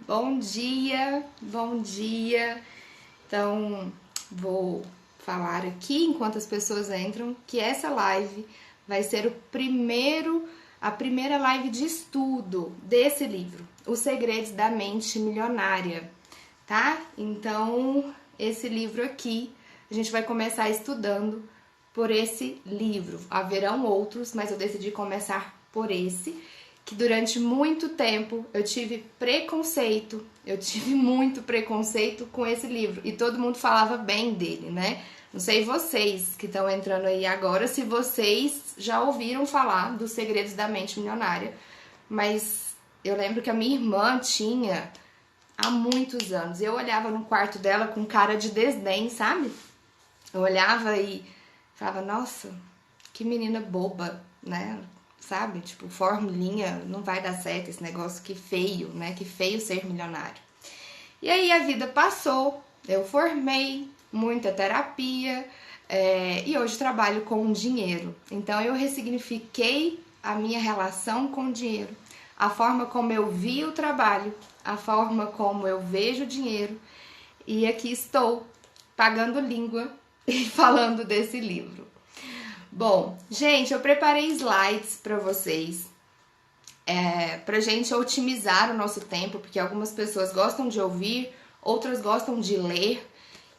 Bom dia, bom dia. Então, vou falar aqui enquanto as pessoas entram que essa live vai ser a primeira live de estudo desse livro, Os Segredos da Mente Milionária, tá? Então, esse livro aqui, a gente vai começar estudando por esse livro. Haverão outros, mas eu decidi começar por esse, que durante muito tempo eu tive muito preconceito com esse livro, e todo mundo falava bem dele, né? Não sei vocês que estão entrando aí agora, se vocês já ouviram falar dos Segredos da Mente Milionária, mas eu lembro que a minha irmã tinha há muitos anos. Eu olhava no quarto dela com cara de desdém, sabe? Eu olhava e falava, nossa, que menina boba, né? Sabe? Tipo, formulinha, não vai dar certo esse negócio, que feio, né? Que feio ser milionário. E aí a vida passou, eu formei, muita terapia, e hoje trabalho com dinheiro. Então eu ressignifiquei a minha relação com o dinheiro, a forma como eu vi o trabalho, a forma como eu vejo o dinheiro, e aqui estou pagando língua e falando desse livro. Bom, gente, eu preparei slides para vocês, pra gente otimizar o nosso tempo, porque algumas pessoas gostam de ouvir, outras gostam de ler.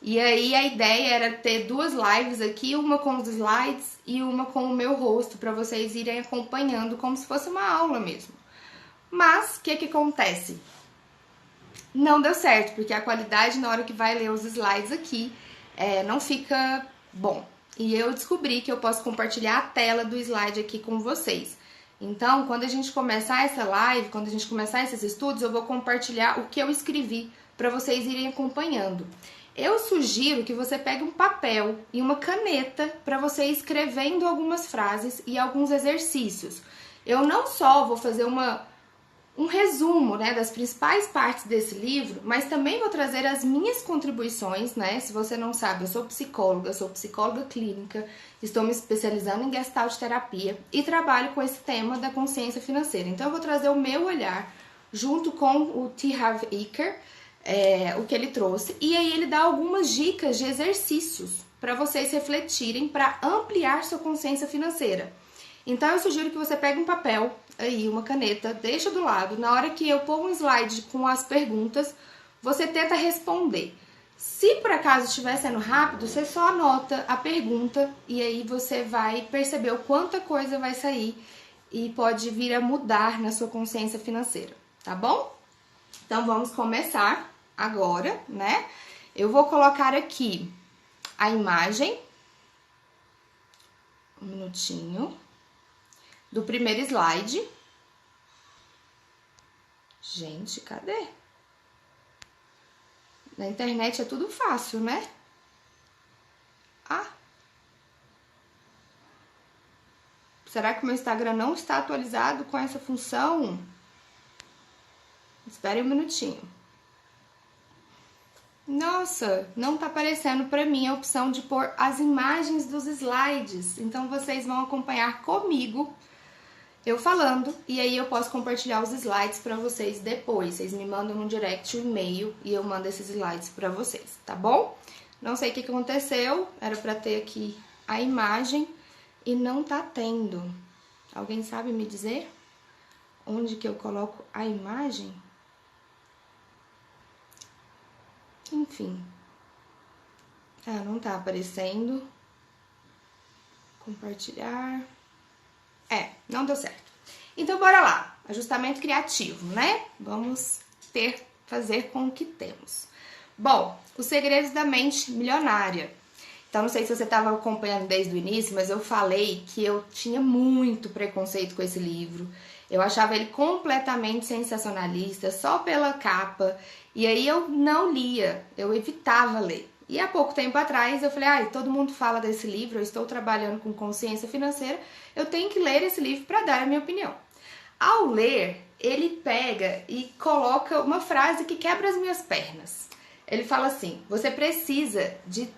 E aí a ideia era ter duas lives aqui, uma com os slides e uma com o meu rosto, para vocês irem acompanhando como se fosse uma aula mesmo. Mas, o que acontece? Não deu certo, porque a qualidade na hora que vai ler os slides aqui não fica bom. E eu descobri que eu posso compartilhar a tela do slide aqui com vocês. Então, quando a gente começar essa live, quando a gente começar esses estudos, eu vou compartilhar o que eu escrevi para vocês irem acompanhando. Eu sugiro que você pegue um papel e uma caneta para você ir escrevendo algumas frases e alguns exercícios. Eu não só vou fazer um resumo, né, das principais partes desse livro, mas também vou trazer as minhas contribuições, né? Se você não sabe, eu sou psicóloga clínica, estou me especializando em Gestalt terapia e trabalho com esse tema da consciência financeira. Então eu vou trazer o meu olhar junto com o T. Harv Eker, o que ele trouxe, e aí ele dá algumas dicas de exercícios para vocês refletirem para ampliar sua consciência financeira. Então eu sugiro que você pegue um papel, aí uma caneta, deixa do lado. Na hora que eu pôr um slide com as perguntas, você tenta responder. Se por acaso estiver sendo rápido, você só anota a pergunta e aí você vai perceber o quanta coisa vai sair e pode vir a mudar na sua consciência financeira, tá bom? Então vamos começar agora, né? Eu vou colocar aqui a imagem, um minutinho, do primeiro slide. Gente, cadê? Na internet é tudo fácil, né? Será que o meu Instagram não está atualizado com essa função? Espere um minutinho. Nossa, não tá aparecendo para mim a opção de pôr as imagens dos slides. Então vocês vão acompanhar comigo eu falando, e aí eu posso compartilhar os slides para vocês depois. Vocês me mandam no direct um e-mail e eu mando esses slides para vocês, tá bom? Não sei o que aconteceu, era para ter aqui a imagem e não tá tendo. Alguém sabe me dizer onde que eu coloco a imagem? Enfim. Não tá aparecendo. Compartilhar. Não deu certo. Então, bora lá. Ajustamento criativo, né? Vamos fazer com o que temos. Bom, Os Segredos da Mente Milionária. Então, não sei se você estava acompanhando desde o início, mas eu falei que eu tinha muito preconceito com esse livro. Eu achava ele completamente sensacionalista, só pela capa. E aí eu não lia, eu evitava ler. E há pouco tempo atrás eu falei, todo mundo fala desse livro, eu estou trabalhando com consciência financeira, eu tenho que ler esse livro para dar a minha opinião. Ao ler, ele pega e coloca uma frase que quebra as minhas pernas. Ele fala assim, você precisa de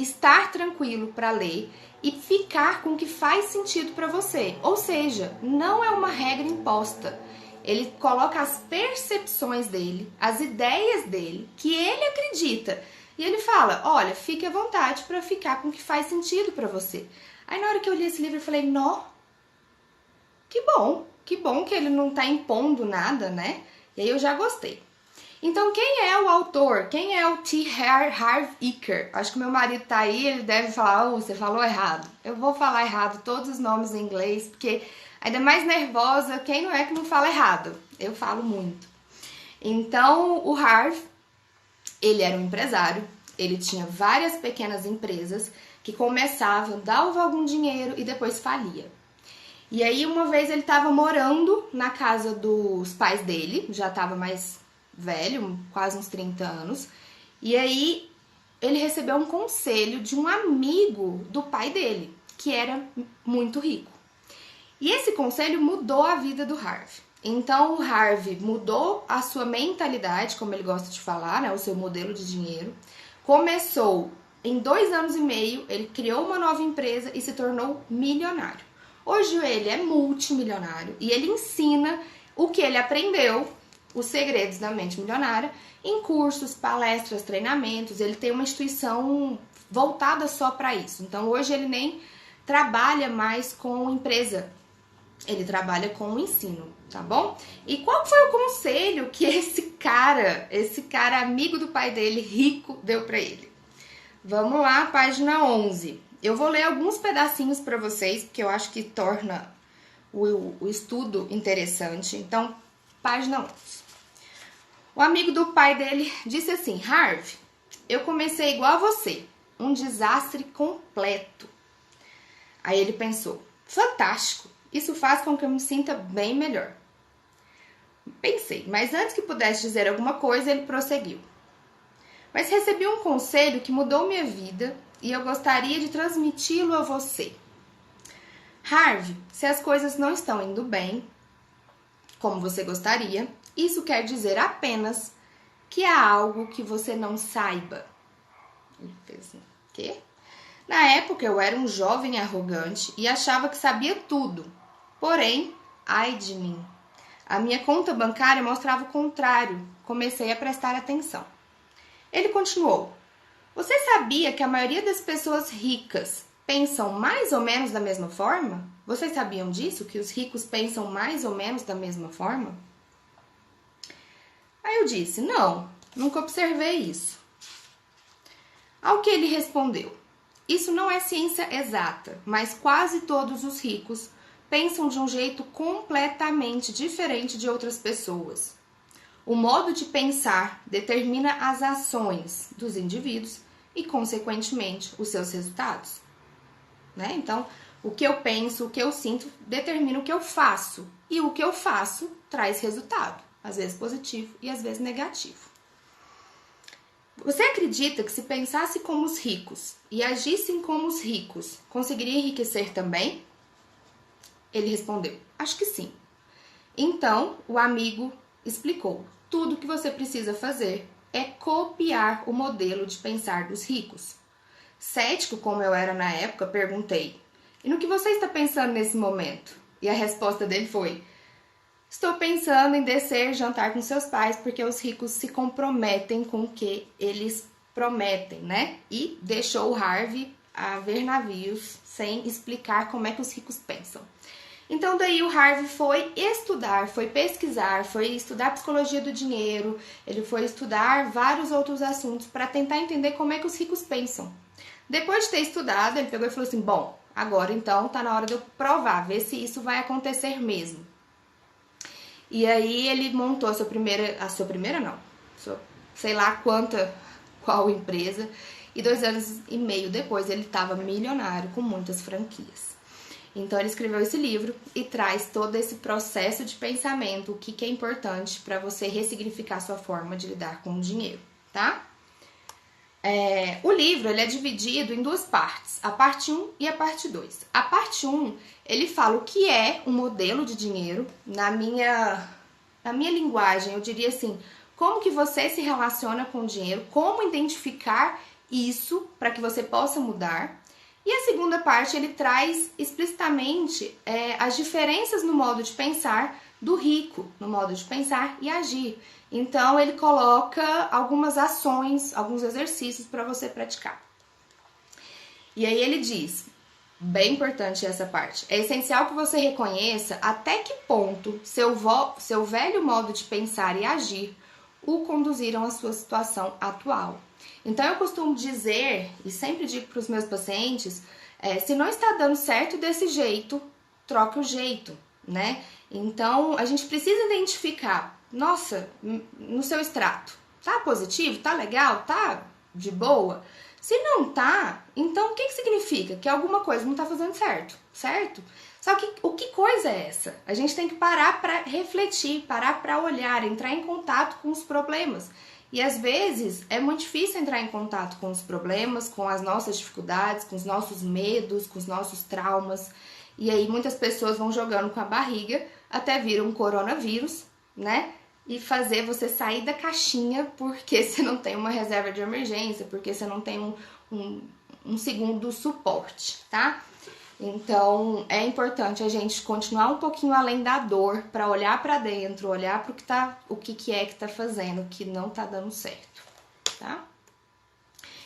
estar tranquilo para ler e ficar com o que faz sentido para você. Ou seja, não é uma regra imposta. Ele coloca as percepções dele, as ideias dele, que ele acredita. E ele fala, olha, fique à vontade para ficar com o que faz sentido para você. Aí na hora que eu li esse livro, eu falei, nó, que bom que ele não tá impondo nada, né? E aí eu já gostei. Então, quem é o autor? Quem é o T. Harv Eker? Acho que meu marido tá aí, ele deve falar, você falou errado. Eu vou falar errado todos os nomes em inglês, porque ainda mais nervosa, quem não é que não fala errado? Eu falo muito. Então, o Harv, ele era um empresário, ele tinha várias pequenas empresas que começavam, davam algum dinheiro e depois falia. E aí, uma vez ele estava morando na casa dos pais dele, já estava mais velho, quase uns 30 anos, e aí ele recebeu um conselho de um amigo do pai dele, que era muito rico. E esse conselho mudou a vida do Harv. Então o Harv mudou a sua mentalidade, como ele gosta de falar, né, o seu modelo de dinheiro. Começou, em 2 anos e meio, ele criou uma nova empresa e se tornou milionário. Hoje ele é multimilionário e ele ensina o que ele aprendeu, os segredos da mente milionária, em cursos, palestras, treinamentos. Ele tem uma instituição voltada só para isso. Então hoje ele nem trabalha mais com empresa, ele trabalha com o ensino, tá bom? E qual foi o conselho que esse cara amigo do pai dele, rico, deu para ele? Vamos lá, página 11. Eu vou ler alguns pedacinhos para vocês, porque eu acho que torna o estudo interessante. Então, página 11. O amigo do pai dele disse assim, Harv, eu comecei igual a você, um desastre completo. Aí ele pensou, fantástico, isso faz com que eu me sinta bem melhor. Pensei, mas antes que pudesse dizer alguma coisa, ele prosseguiu. Mas recebi um conselho que mudou minha vida e eu gostaria de transmiti-lo a você. Harv, se as coisas não estão indo bem, como você gostaria, isso quer dizer apenas que há algo que você não saiba. Ele fez assim, quê? Na época eu era um jovem arrogante e achava que sabia tudo. Porém, ai de mim. A minha conta bancária mostrava o contrário. Comecei a prestar atenção. Ele continuou. Você sabia que a maioria das pessoas ricas pensam mais ou menos da mesma forma? Vocês sabiam disso? Que os ricos pensam mais ou menos da mesma forma? Aí eu disse, não, nunca observei isso. Ao que ele respondeu, isso não é ciência exata, mas quase todos os ricos pensam de um jeito completamente diferente de outras pessoas. O modo de pensar determina as ações dos indivíduos e, consequentemente, os seus resultados. Né? Então, o que eu penso, o que eu sinto, determina o que eu faço. E o que eu faço traz resultado, às vezes positivo e às vezes negativo. Você acredita que se pensasse como os ricos e agissem como os ricos, conseguiria enriquecer também? Ele respondeu, acho que sim. Então, o amigo explicou, tudo o que você precisa fazer é copiar o modelo de pensar dos ricos. Cético como eu era na época, perguntei, e no que você está pensando nesse momento? E a resposta dele foi, estou pensando em descer jantar com seus pais, porque os ricos se comprometem com o que eles prometem, né? E deixou o Harv a ver navios sem explicar como é que os ricos pensam. Então daí o Harv foi estudar, foi pesquisar, foi estudar psicologia do dinheiro, ele foi estudar vários outros assuntos para tentar entender como é que os ricos pensam. Depois de ter estudado, ele pegou e falou assim, bom, agora então tá na hora de eu provar, ver se isso vai acontecer mesmo. E aí ele montou sei lá qual empresa, e 2 anos e meio depois ele estava milionário com muitas franquias. Então ele escreveu esse livro e traz todo esse processo de pensamento, o que é importante para você ressignificar sua forma de lidar com o dinheiro, tá? O livro ele é dividido em 2 partes, a parte 1 e a parte 2. A parte 1, ele fala o que é um modelo de dinheiro, na minha linguagem, eu diria assim, como que você se relaciona com o dinheiro, como identificar isso para que você possa mudar. E a segunda parte, ele traz explicitamente as diferenças no modo de pensar do rico no modo de pensar e agir. Então, ele coloca algumas ações, alguns exercícios para você praticar. E aí ele diz, bem importante essa parte, é essencial que você reconheça até que ponto seu velho modo de pensar e agir o conduziram à sua situação atual. Então, eu costumo dizer, e sempre digo para os meus pacientes, se não está dando certo desse jeito, troque o jeito, né? Então, a gente precisa identificar, nossa, no seu extrato, tá positivo? Tá legal? Tá de boa? Se não tá, então o que significa? Que alguma coisa não tá fazendo certo, certo? Só que que coisa é essa? A gente tem que parar para refletir, parar para olhar, entrar em contato com os problemas. E às vezes é muito difícil entrar em contato com os problemas, com as nossas dificuldades, com os nossos medos, com os nossos traumas. E aí muitas pessoas vão jogando com a barriga até vir um coronavírus, né? E fazer você sair da caixinha porque você não tem uma reserva de emergência, porque você não tem um segundo suporte, tá? Então, é importante a gente continuar um pouquinho além da dor para olhar para dentro, olhar para o que é que tá fazendo, que não tá dando certo, tá?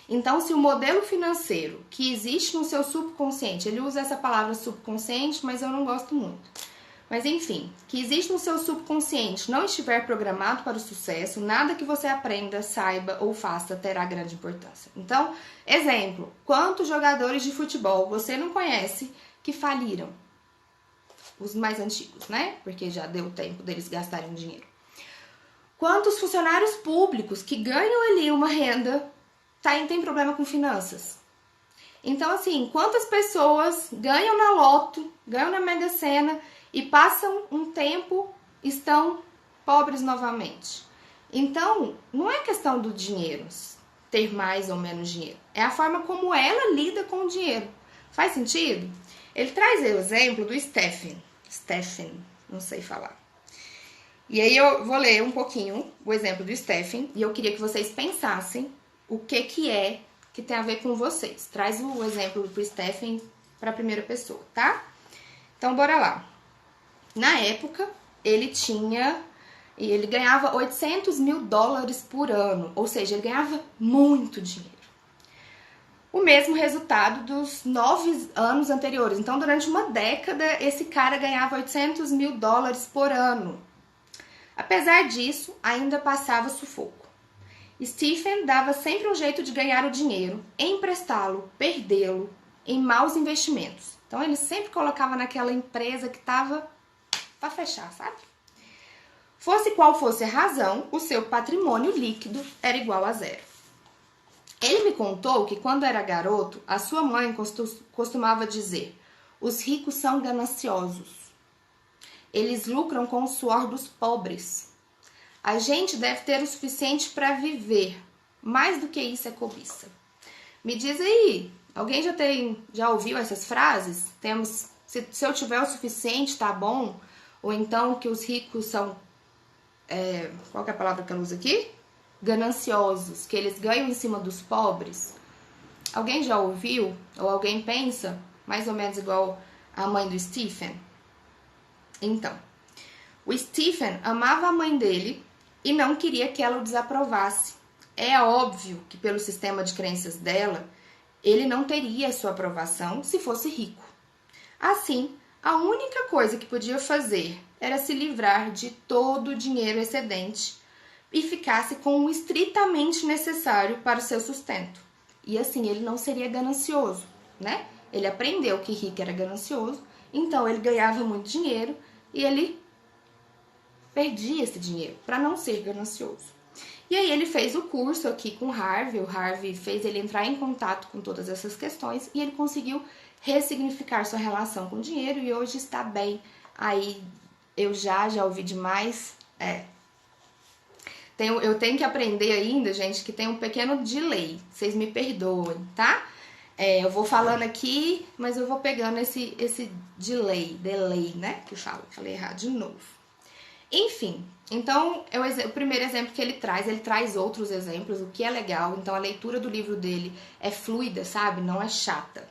Então, se o modelo financeiro que existe no seu subconsciente, ele usa essa palavra subconsciente, mas eu não gosto muito. Mas enfim, que existe no seu subconsciente não estiver programado para o sucesso, nada que você aprenda, saiba ou faça terá grande importância. Então, exemplo, quantos jogadores de futebol você não conhece que faliram? Os mais antigos, né? Porque já deu tempo deles gastarem dinheiro. Quantos funcionários públicos que ganham ali uma renda tem problema com finanças? Então, assim, quantas pessoas ganham na loto, ganham na Mega Sena e passam um tempo, estão pobres novamente? Então, não é questão do dinheiro, ter mais ou menos dinheiro. É a forma como ela lida com o dinheiro. Faz sentido? Ele traz o exemplo do Stephen, não sei falar. E aí eu vou ler um pouquinho o exemplo do Stephen e eu queria que vocês pensassem o que é que tem a ver com vocês. Traz o exemplo pro Stephen para a primeira pessoa, tá? Então, bora lá. Na época, ele ganhava $800 mil por ano, ou seja, ele ganhava muito dinheiro. O mesmo resultado dos 9 anos anteriores. Então, durante uma década, esse cara ganhava $800 mil por ano. Apesar disso, ainda passava sufoco. Stephen dava sempre um jeito de ganhar o dinheiro, emprestá-lo, perdê-lo, em maus investimentos. Então, ele sempre colocava naquela empresa que estava para fechar, sabe? Fosse qual fosse a razão, o seu patrimônio líquido era igual a zero. Ele me contou que quando era garoto, a sua mãe costumava dizer: os ricos são gananciosos. Eles lucram com o suor dos pobres. A gente deve ter o suficiente para viver. Mais do que isso é cobiça. Me diz aí, alguém já ouviu essas frases? Se eu tiver o suficiente, tá bom? Ou então que os ricos são, qual que é a palavra que eu uso aqui? Gananciosos, que eles ganham em cima dos pobres. Alguém já ouviu? Ou alguém pensa mais ou menos igual a mãe do Stephen? Então, o Stephen amava a mãe dele e não queria que ela o desaprovasse. É óbvio que pelo sistema de crenças dela, ele não teria a sua aprovação se fosse rico. Assim, a única coisa que podia fazer era se livrar de todo o dinheiro excedente e ficasse com o estritamente necessário para o seu sustento. E assim, ele não seria ganancioso, né? Ele aprendeu que rico era ganancioso, então ele ganhava muito dinheiro e ele perdia esse dinheiro para não ser ganancioso. E aí ele fez o curso aqui com o Harvey fez ele entrar em contato com todas essas questões e ele conseguiu ressignificar sua relação com o dinheiro e hoje está bem. Aí eu já ouvi demais. Eu tenho que aprender ainda, gente, que tem um pequeno delay. Vocês me perdoem, tá? Eu vou falando aqui, mas eu vou pegando esse delay, né? Que falei errado de novo. Enfim, então, o primeiro exemplo que ele traz outros exemplos, o que é legal. Então, a leitura do livro dele é fluida, sabe? Não é chata.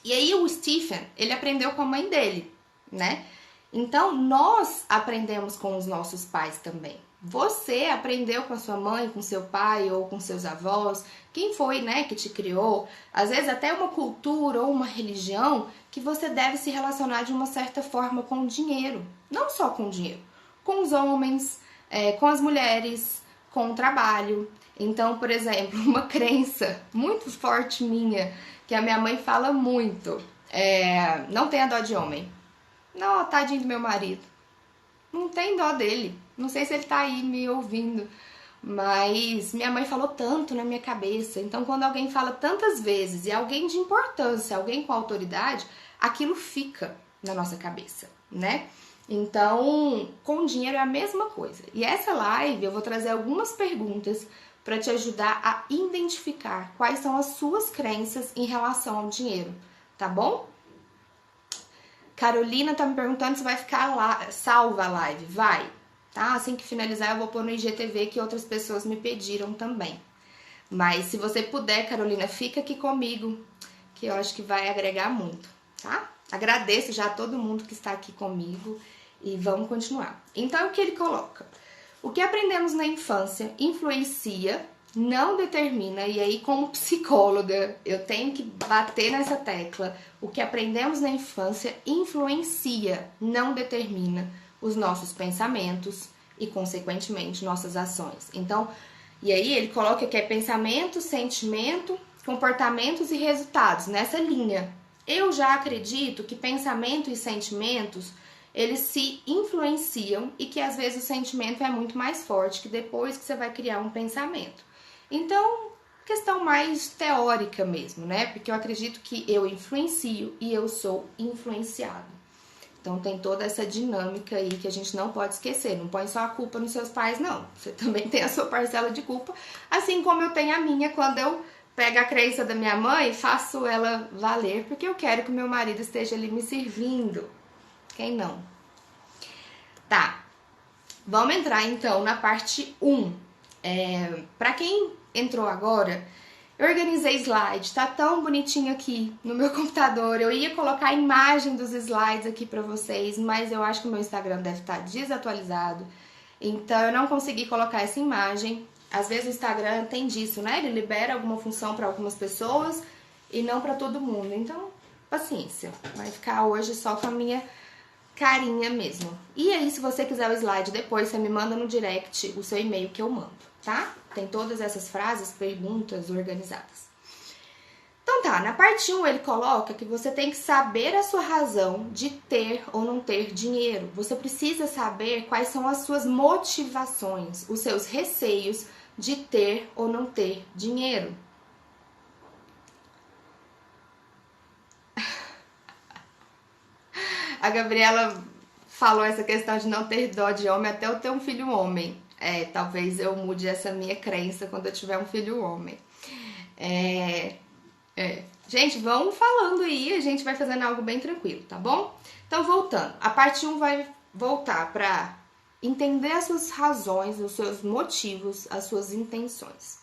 E aí, o Stephen, ele aprendeu com a mãe dele, né? Então, nós aprendemos com os nossos pais também. Você aprendeu com a sua mãe, com seu pai ou com seus avós, quem foi, né, que te criou, às vezes até uma cultura ou uma religião que você deve se relacionar de uma certa forma com o dinheiro. Não só com o dinheiro, com os homens, com as mulheres, com o trabalho. Então, por exemplo, uma crença muito forte minha, que a minha mãe fala muito, não tenha dó de homem. Não, tadinho do meu marido. Não tem dó dele. Não sei se ele tá aí me ouvindo. Mas minha mãe falou tanto na minha cabeça. Então, quando alguém fala tantas vezes e alguém de importância, alguém com autoridade, aquilo fica na nossa cabeça, né? Então, com dinheiro é a mesma coisa. E essa live eu vou trazer algumas perguntas para te ajudar a identificar quais são as suas crenças em relação ao dinheiro, tá bom? Carolina tá me perguntando se vai ficar lá, salva a live. Vai, tá? Assim que finalizar eu vou pôr no IGTV que outras pessoas me pediram também. Mas se você puder, Carolina, fica aqui comigo, que eu acho que vai agregar muito, tá? Agradeço já a todo mundo que está aqui comigo e vamos continuar. Então, o que ele coloca? O que aprendemos na infância influencia, não determina, e aí como psicóloga eu tenho que bater nessa tecla, o que aprendemos na infância influencia, não determina os nossos pensamentos e consequentemente nossas ações. Então, e aí ele coloca que é pensamento, sentimento, comportamentos e resultados, nessa linha. Eu já acredito que pensamento e sentimentos eles se influenciam e que às vezes o sentimento é muito mais forte que depois que você vai criar um pensamento. Então, questão mais teórica mesmo, né? Porque eu acredito que eu influencio e eu sou influenciado. Então tem toda essa dinâmica aí que a gente não pode esquecer. Não põe só a culpa nos seus pais, não. Você também tem a sua parcela de culpa, assim como eu tenho a minha quando eu pego a crença da minha mãe e faço ela valer, porque eu quero que o meu marido esteja ali me servindo. Quem não? Tá, vamos entrar então na parte 1. Para quem entrou agora, eu organizei slide, tá tão bonitinho aqui no meu computador. Eu ia colocar a imagem dos slides aqui para vocês, mas eu acho que o meu Instagram deve estar desatualizado. Então eu não consegui colocar essa imagem. Às vezes o Instagram tem disso, né? Ele libera alguma função para algumas pessoas e não para todo mundo. Então, paciência. Vai ficar hoje só com a minha carinha mesmo. E aí, se você quiser o slide depois, você me manda no direct o seu e-mail que eu mando, tá? Tem todas essas frases, perguntas organizadas. Então tá, na parte 1 ele coloca que você tem que saber a sua razão de ter ou não ter dinheiro. Você precisa saber quais são as suas motivações, os seus receios de ter ou não ter dinheiro. A Gabriela falou essa questão de não ter dó de homem até eu ter um filho homem. Talvez eu mude essa minha crença quando eu tiver um filho homem. Gente, vão falando aí, a gente vai fazendo algo bem tranquilo, tá bom? Então, voltando. A parte 1 vai voltar para entender as suas razões, os seus motivos, as suas intenções.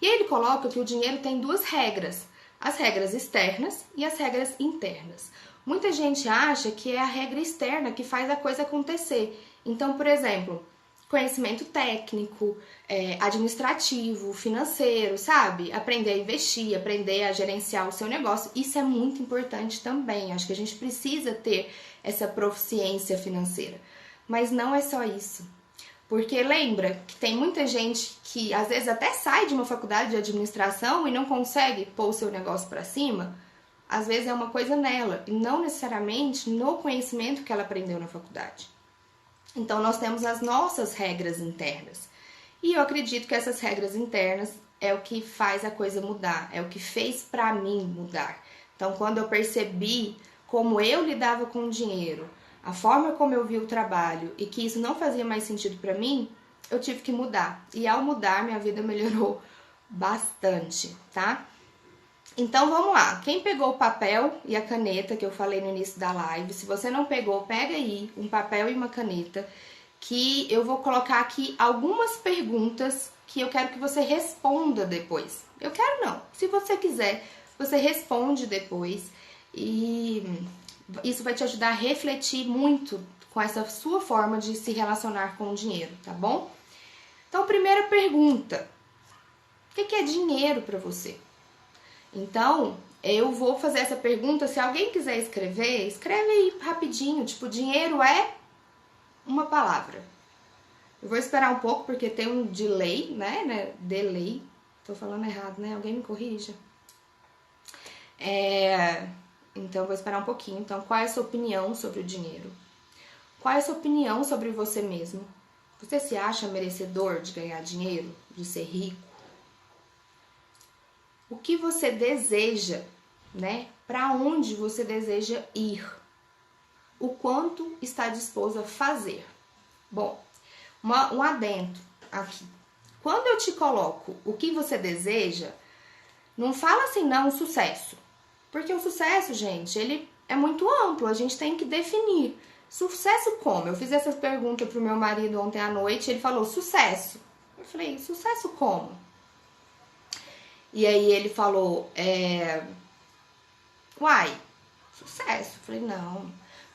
E aí ele coloca que o dinheiro tem 2 regras. As regras externas e as regras internas. Muita gente acha que é a regra externa que faz a coisa acontecer. Então, por exemplo, conhecimento técnico, administrativo, financeiro, sabe? Aprender a investir, aprender a gerenciar o seu negócio. Isso é muito importante também. Acho que a gente precisa ter essa proficiência financeira. Mas não é só isso. Porque lembra que tem muita gente que às vezes até sai de uma faculdade de administração e não consegue pôr o seu negócio para cima? Às vezes é uma coisa nela e não necessariamente no conhecimento que ela aprendeu na faculdade. Então nós temos as nossas regras internas. E eu acredito que essas regras internas é o que faz a coisa mudar, é o que fez para mim mudar. Então quando eu percebi como eu lidava com o dinheiro, a forma como eu vi o trabalho e que isso não fazia mais sentido para mim, eu tive que mudar. E ao mudar, minha vida melhorou bastante, tá? Então vamos lá, quem pegou o papel e a caneta que eu falei no início da live, se você não pegou, pega aí um papel e uma caneta, que eu vou colocar aqui algumas perguntas que eu quero que você responda depois. Eu quero não, se você quiser, você responde depois e isso vai te ajudar a refletir muito com essa sua forma de se relacionar com o dinheiro, tá bom? Então, primeira pergunta: o que é dinheiro para você? Então, eu vou fazer essa pergunta. Se alguém quiser escrever, escreve aí rapidinho, tipo, dinheiro é uma palavra. Eu vou esperar um pouco porque tem um delay, né? Delay. Tô falando errado, né? Alguém me corrija. Então, eu vou esperar um pouquinho. Então, qual é a sua opinião sobre o dinheiro? Qual é a sua opinião sobre você mesmo? Você se acha merecedor de ganhar dinheiro? De ser rico? O que você deseja, né? Para onde você deseja ir? O quanto está disposto a fazer? Bom, um adendo aqui. Quando eu te coloco o que você deseja, não fala assim, não, sucesso. Porque o sucesso, gente, ele é muito amplo, a gente tem que definir. Sucesso como? Eu fiz essa pergunta pro meu marido ontem à noite, ele falou, sucesso. Eu falei, sucesso como? E aí ele falou, sucesso. Eu falei, não.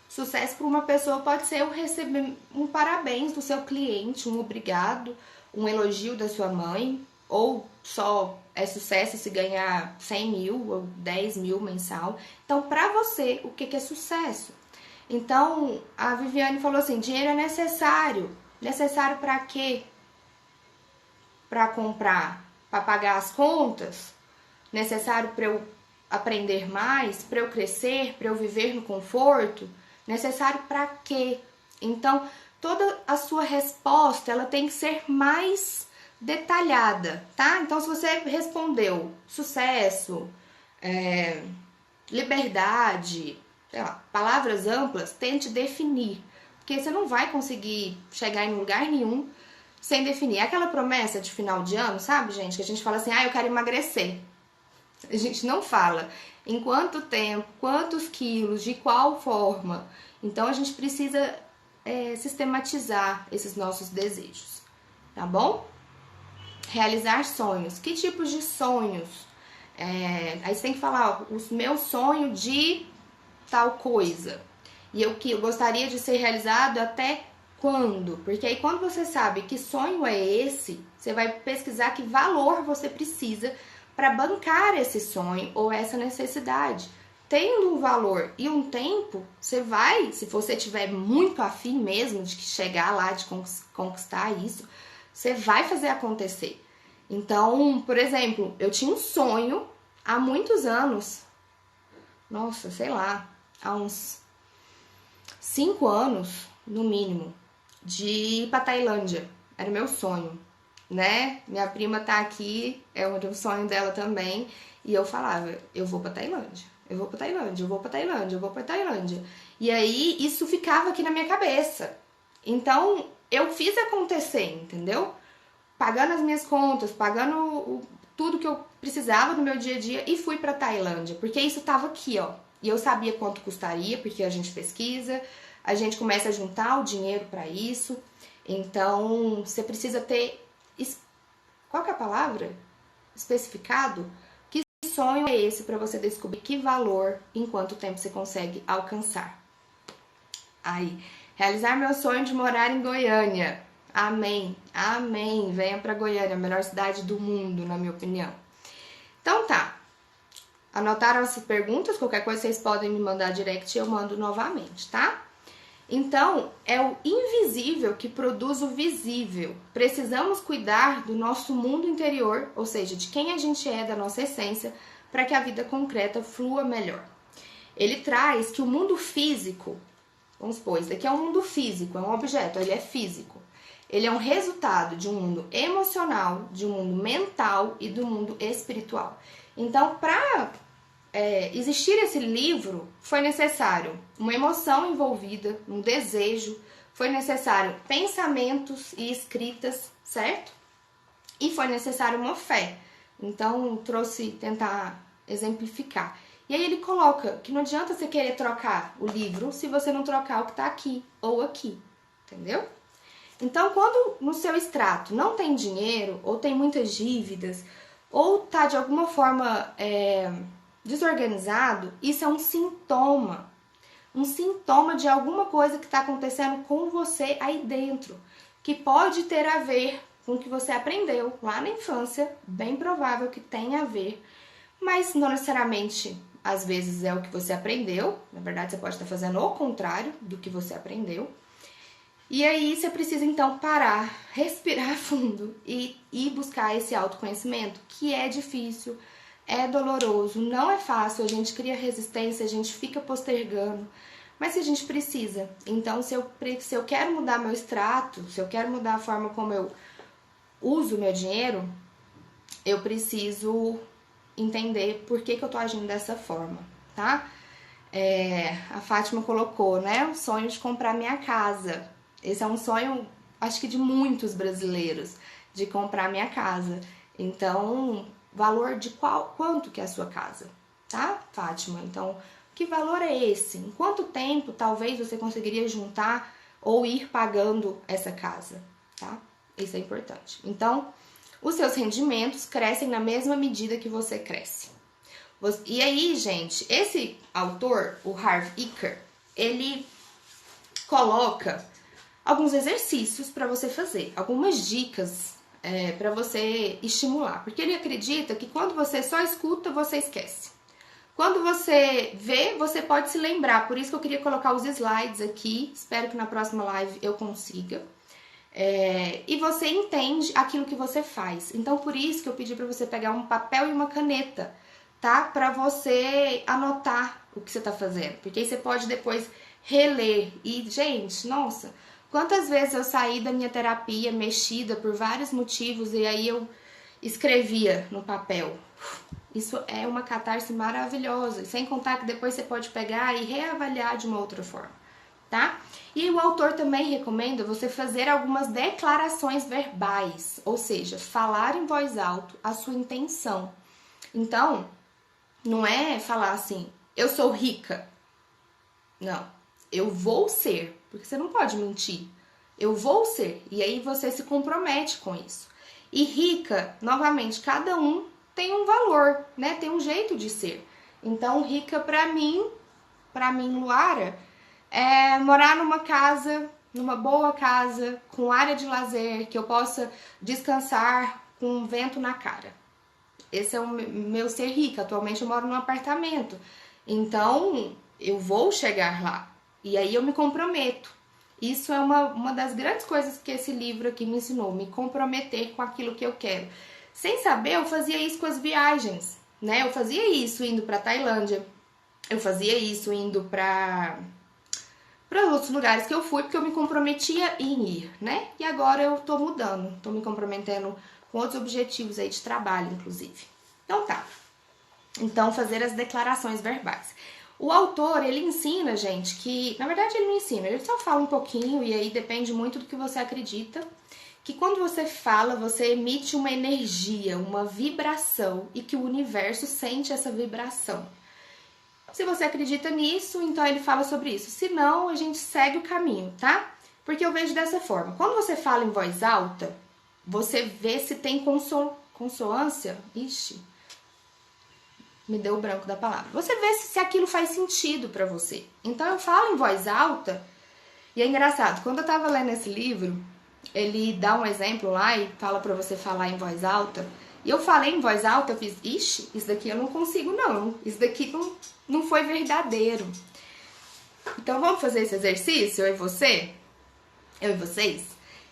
Sucesso para uma pessoa pode ser eu receber um parabéns do seu cliente, um obrigado, um elogio da sua mãe, ou só é sucesso se ganhar 100 mil ou 10 mil mensal. Então, para você, o que é sucesso? Então, a Viviane falou assim, dinheiro é necessário. Necessário para quê? Para comprar, para pagar as contas? Necessário para eu aprender mais, para eu crescer, para eu viver no conforto? Necessário para quê? Então, toda a sua resposta, ela tem que ser mais detalhada, tá? Então, se você respondeu sucesso, liberdade, sei lá, palavras amplas, tente definir, porque você não vai conseguir chegar em lugar nenhum sem definir. É aquela promessa de final de ano, sabe, gente? Que a gente fala assim, eu quero emagrecer. A gente não fala em quanto tempo, quantos quilos, de qual forma. Então, a gente precisa sistematizar esses nossos desejos, tá bom? Realizar sonhos. Que tipos de sonhos? Aí você tem que falar, o meu sonho de tal coisa. E o que eu gostaria de ser realizado até quando? Porque aí quando você sabe que sonho é esse, você vai pesquisar que valor você precisa para bancar esse sonho ou essa necessidade. Tendo um valor e um tempo, você vai, se você tiver muito afim mesmo de chegar lá, de conquistar isso, você vai fazer acontecer. Então, por exemplo, eu tinha um sonho há muitos anos, nossa, sei lá, há uns 5 anos, no mínimo, de ir pra Tailândia. Era o meu sonho, né? Minha prima tá aqui, é um sonho dela também. E eu falava, eu vou pra Tailândia, eu vou pra Tailândia, eu vou pra Tailândia, eu vou pra Tailândia. E aí, isso ficava aqui na minha cabeça. Então, eu fiz acontecer, entendeu? Pagando as minhas contas, pagando tudo que eu precisava no meu dia a dia e fui pra Tailândia. Porque isso tava aqui, ó. E eu sabia quanto custaria, porque a gente pesquisa, a gente começa a juntar o dinheiro para isso. Então, você precisa ter, qual que é a palavra? Especificado. Que sonho é esse para você descobrir que valor, em quanto tempo você consegue alcançar. Aí, realizar meu sonho de morar em Goiânia. Amém, amém. Venha para Goiânia, a melhor cidade do mundo, na minha opinião. Então tá. Anotaram as perguntas? Qualquer coisa vocês podem me mandar direct e eu mando novamente, tá? Então, é o invisível que produz o visível. Precisamos cuidar do nosso mundo interior, ou seja, de quem a gente é, da nossa essência, para que a vida concreta flua melhor. Ele traz que o mundo físico, vamos supor, isso daqui é um mundo físico, é um objeto, ele é físico. Ele é um resultado de um mundo emocional, de um mundo mental e do mundo espiritual. Então, para existir esse livro, foi necessário uma emoção envolvida, um desejo, foi necessário pensamentos e escritas, certo? E foi necessário uma fé. Então, trouxe tentar exemplificar. E aí ele coloca que não adianta você querer trocar o livro se você não trocar o que está aqui ou aqui, entendeu? Então, quando no seu extrato não tem dinheiro, ou tem muitas dívidas, ou tá de alguma forma desorganizado, isso é um sintoma. um sintoma de alguma coisa que está acontecendo com você aí dentro, que pode ter a ver com o que você aprendeu lá na infância, bem provável que tenha a ver, mas não necessariamente, às vezes, é o que você aprendeu. Na verdade, você pode estar fazendo o contrário do que você aprendeu. E aí você precisa então parar, respirar fundo e buscar esse autoconhecimento, que é difícil, é doloroso, não é fácil, a gente cria resistência, a gente fica postergando, mas a gente precisa. Então, se eu quero mudar meu extrato, se eu quero mudar a forma como eu uso meu dinheiro, eu preciso entender por que eu tô agindo dessa forma, tá? A Fátima colocou, né, o sonho de comprar minha casa. Esse é um sonho, acho que de muitos brasileiros, de comprar minha casa. Então, valor de quanto que é a sua casa, tá, Fátima? Então, que valor é esse? Em quanto tempo, talvez, você conseguiria juntar ou ir pagando essa casa, tá? Isso é importante. Então, os seus rendimentos crescem na mesma medida que você cresce. E aí, gente, esse autor, o Harv Eker, ele coloca alguns exercícios para você fazer, algumas dicas para você estimular, porque ele acredita que quando você só escuta, você esquece. Quando você vê, você pode se lembrar, por isso que eu queria colocar os slides aqui, espero que na próxima live eu consiga. E você entende aquilo que você faz. Então, por isso que eu pedi para você pegar um papel e uma caneta, tá? Para você anotar o que você tá fazendo, porque aí você pode depois reler. E, gente, nossa, quantas vezes eu saí da minha terapia mexida por vários motivos e aí eu escrevia no papel. Isso é uma catarse maravilhosa, sem contar que depois você pode pegar e reavaliar de uma outra forma, tá? E o autor também recomenda você fazer algumas declarações verbais, ou seja, falar em voz alta a sua intenção. Então, não é falar assim, eu sou rica. Não, eu vou ser, porque você não pode mentir. Eu vou ser, e aí você se compromete com isso. E rica, novamente, cada um tem um valor, né? Tem um jeito de ser. Então, rica pra mim, Luara, é morar numa casa, numa boa casa, com área de lazer, que eu possa descansar com um vento na cara. Esse é o meu ser rica. Atualmente eu moro num apartamento. Então, eu vou chegar lá. E aí eu me comprometo. Isso é uma das grandes coisas que esse livro aqui me ensinou. Me comprometer com aquilo que eu quero. Sem saber, eu fazia isso com as viagens, né? Eu fazia isso indo pra Tailândia. Eu fazia isso indo para outros lugares que eu fui, porque eu me comprometia em ir, né? E agora eu tô mudando, tô me comprometendo com outros objetivos aí de trabalho, inclusive. Então tá. Então, fazer as declarações verbais. O autor, ele ensina, gente, que... Na verdade, ele não ensina, ele só fala um pouquinho, e aí depende muito do que você acredita, que quando você fala, você emite uma energia, uma vibração, e que o universo sente essa vibração. Se você acredita nisso, então ele fala sobre isso. Se não, a gente segue o caminho, tá? Porque eu vejo dessa forma. Quando você fala em voz alta, você vê se tem consoância. Ixi, me deu o branco da palavra. Você vê se aquilo faz sentido pra você. Então eu falo em voz alta, e é engraçado, quando eu tava lendo esse livro, ele dá um exemplo lá e fala pra você falar em voz alta. E eu falei em voz alta, eu fiz, ixi, isso daqui eu não consigo não. Isso daqui não foi verdadeiro. Então vamos fazer esse exercício, eu e você? Eu e vocês?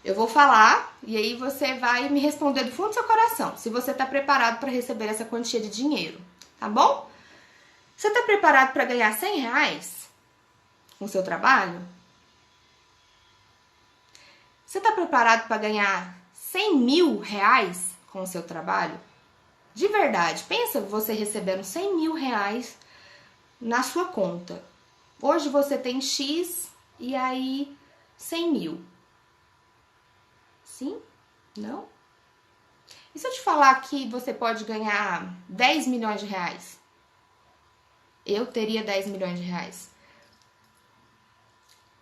Eu vou falar e aí você vai me responder do fundo do seu coração, se você tá preparado para receber essa quantia de dinheiro, tá bom? Você tá preparado para ganhar R$100 com o seu trabalho? Você tá preparado para ganhar R$100.000 com o seu trabalho? De verdade, pensa você recebendo R$100.000 na sua conta. Hoje você tem X e aí 100 mil. Sim? Não? E se eu te falar que você pode ganhar 10 milhões de reais? Eu teria 10 milhões de reais.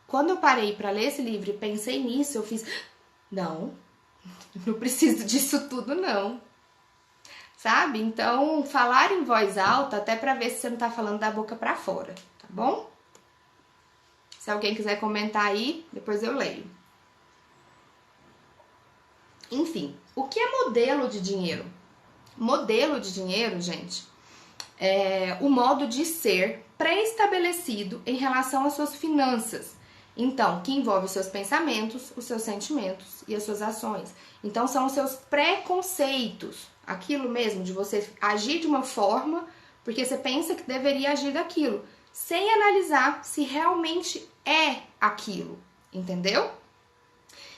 Quando eu parei para ler esse livro e pensei nisso, eu fiz... Não preciso disso tudo, não. Sabe? Então, falar em voz alta, até para ver se você não tá falando da boca para fora, tá bom? Se alguém quiser comentar aí, depois eu leio. Enfim, o que é modelo de dinheiro? Modelo de dinheiro, gente, é o modo de ser pré-estabelecido em relação às suas finanças. Então, que envolve os seus pensamentos, os seus sentimentos e as suas ações. Então, são os seus preconceitos. Aquilo mesmo, de você agir de uma forma, porque você pensa que deveria agir daquilo, sem analisar se realmente é aquilo, entendeu?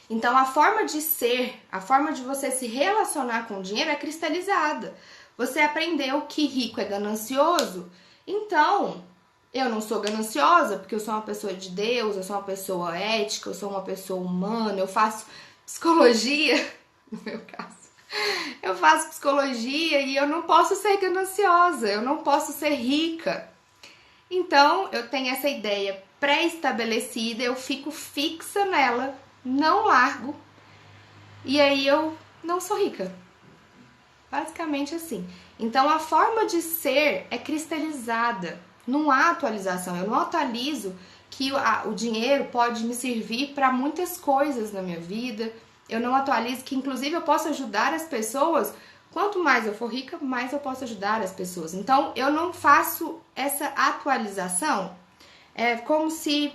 Então, a forma de ser, a forma de você se relacionar com o dinheiro é cristalizada. Você aprendeu que rico é ganancioso, então eu não sou gananciosa porque eu sou uma pessoa de Deus, eu sou uma pessoa ética, eu sou uma pessoa humana, eu faço psicologia, no meu caso. Eu faço psicologia e eu não posso ser gananciosa, eu não posso ser rica. Então, eu tenho essa ideia pré-estabelecida, eu fico fixa nela, não largo, e aí eu não sou rica. Basicamente assim. Então, a forma de ser é cristalizada, não há atualização. Eu não atualizo que o dinheiro pode me servir para muitas coisas na minha vida. Eu não atualizo que, inclusive, eu posso ajudar as pessoas. Quanto mais eu for rica, mais eu posso ajudar as pessoas. Então, eu não faço essa atualização. É como se,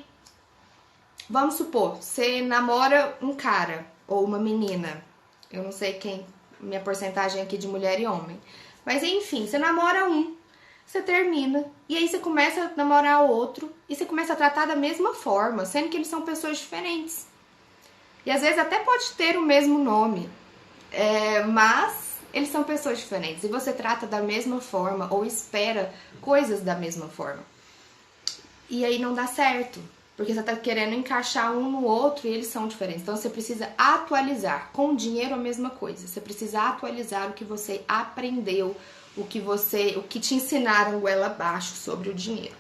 vamos supor, você namora um cara ou uma menina. Eu não sei quem, minha porcentagem aqui de mulher e homem. Mas, enfim, você namora um, você termina, e aí você começa a namorar o outro, e você começa a tratar da mesma forma, sendo que eles são pessoas diferentes. E às vezes até pode ter o mesmo nome, mas eles são pessoas diferentes. E você trata da mesma forma ou espera coisas da mesma forma. E aí não dá certo, porque você está querendo encaixar um no outro e eles são diferentes. Então você precisa atualizar. Com o dinheiro a mesma coisa. Você precisa atualizar o que você aprendeu, o que te ensinaram goela abaixo sobre o dinheiro.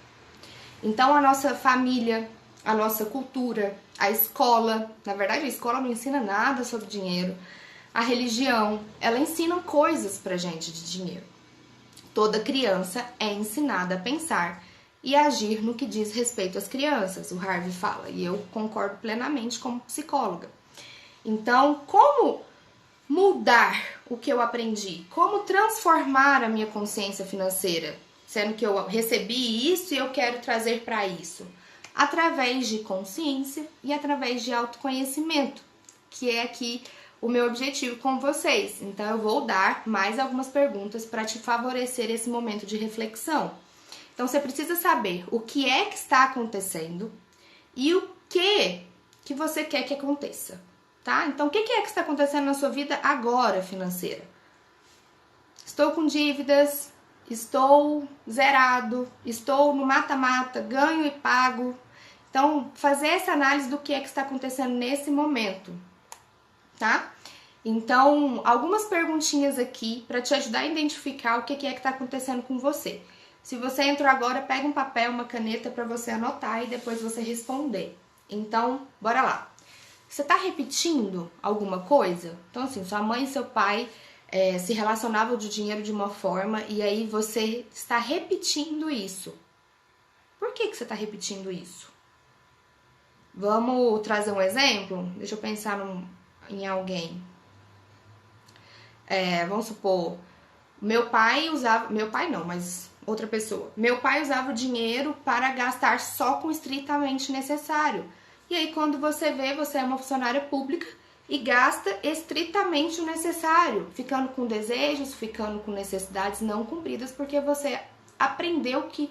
Então a nossa família, a nossa cultura, a escola, na verdade a escola não ensina nada sobre dinheiro. A religião, ela ensina coisas pra gente de dinheiro. Toda criança é ensinada a pensar e agir no que diz respeito às crianças, o Harvey fala, e eu concordo plenamente como psicóloga. Então, como mudar o que eu aprendi? Como transformar a minha consciência financeira? Sendo que eu recebi isso e eu quero trazer para isso. Através de consciência e através de autoconhecimento, que é aqui o meu objetivo com vocês. Então, eu vou dar mais algumas perguntas para te favorecer esse momento de reflexão. Então, você precisa saber o que é que está acontecendo e o que você quer que aconteça, tá? Então, o que é que está acontecendo na sua vida agora, financeira? Estou com dívidas, estou zerado, estou no mata-mata, ganho e pago. Então, fazer essa análise do que é que está acontecendo nesse momento, tá? Então, algumas perguntinhas aqui para te ajudar a identificar o que é que está acontecendo com você. Se você entrou agora, pega um papel, uma caneta para você anotar e depois você responder. Então, bora lá. Você está repetindo alguma coisa? Então, assim, sua mãe e seu pai se relacionavam de dinheiro de uma forma e aí você está repetindo isso. Por que você está repetindo isso? Vamos trazer um exemplo? Deixa eu pensar em alguém. Vamos supor, meu pai usava... Meu pai não, mas outra pessoa. Meu pai usava o dinheiro para gastar só com o estritamente necessário. E aí, quando você vê, você é uma funcionária pública e gasta estritamente o necessário, ficando com desejos, ficando com necessidades não cumpridas, porque você aprendeu que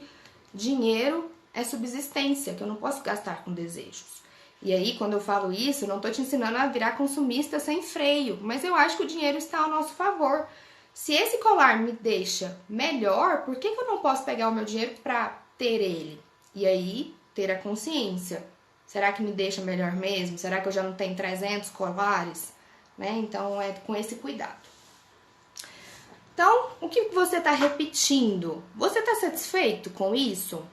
dinheiro é subsistência, que eu não posso gastar com desejos. E aí, quando eu falo isso, eu não estou te ensinando a virar consumista sem freio, mas eu acho que o dinheiro está ao nosso favor. Se esse colar me deixa melhor, por que eu não posso pegar o meu dinheiro para ter ele? E aí, ter a consciência. Será que me deixa melhor mesmo? Será que eu já não tenho 300 colares? Né? Então, é com esse cuidado. Então, o que você está repetindo? Você está satisfeito com isso?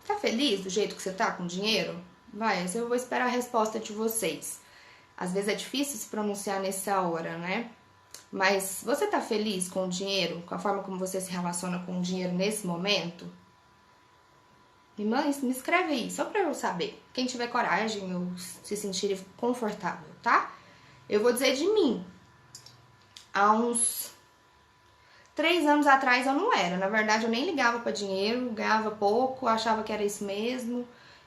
Tá feliz do jeito que você tá com o dinheiro? Vai, eu vou esperar a resposta de vocês. Às vezes é difícil se pronunciar nessa hora, né? Mas você tá feliz com o dinheiro? Com a forma como você se relaciona com o dinheiro nesse momento? Me escreve aí, só pra eu saber. Quem tiver coragem ou se sentir confortável, tá? Eu vou dizer de mim. Há uns 3 anos atrás eu não era. Na verdade, eu nem ligava pra dinheiro, ganhava pouco, achava que era isso mesmo,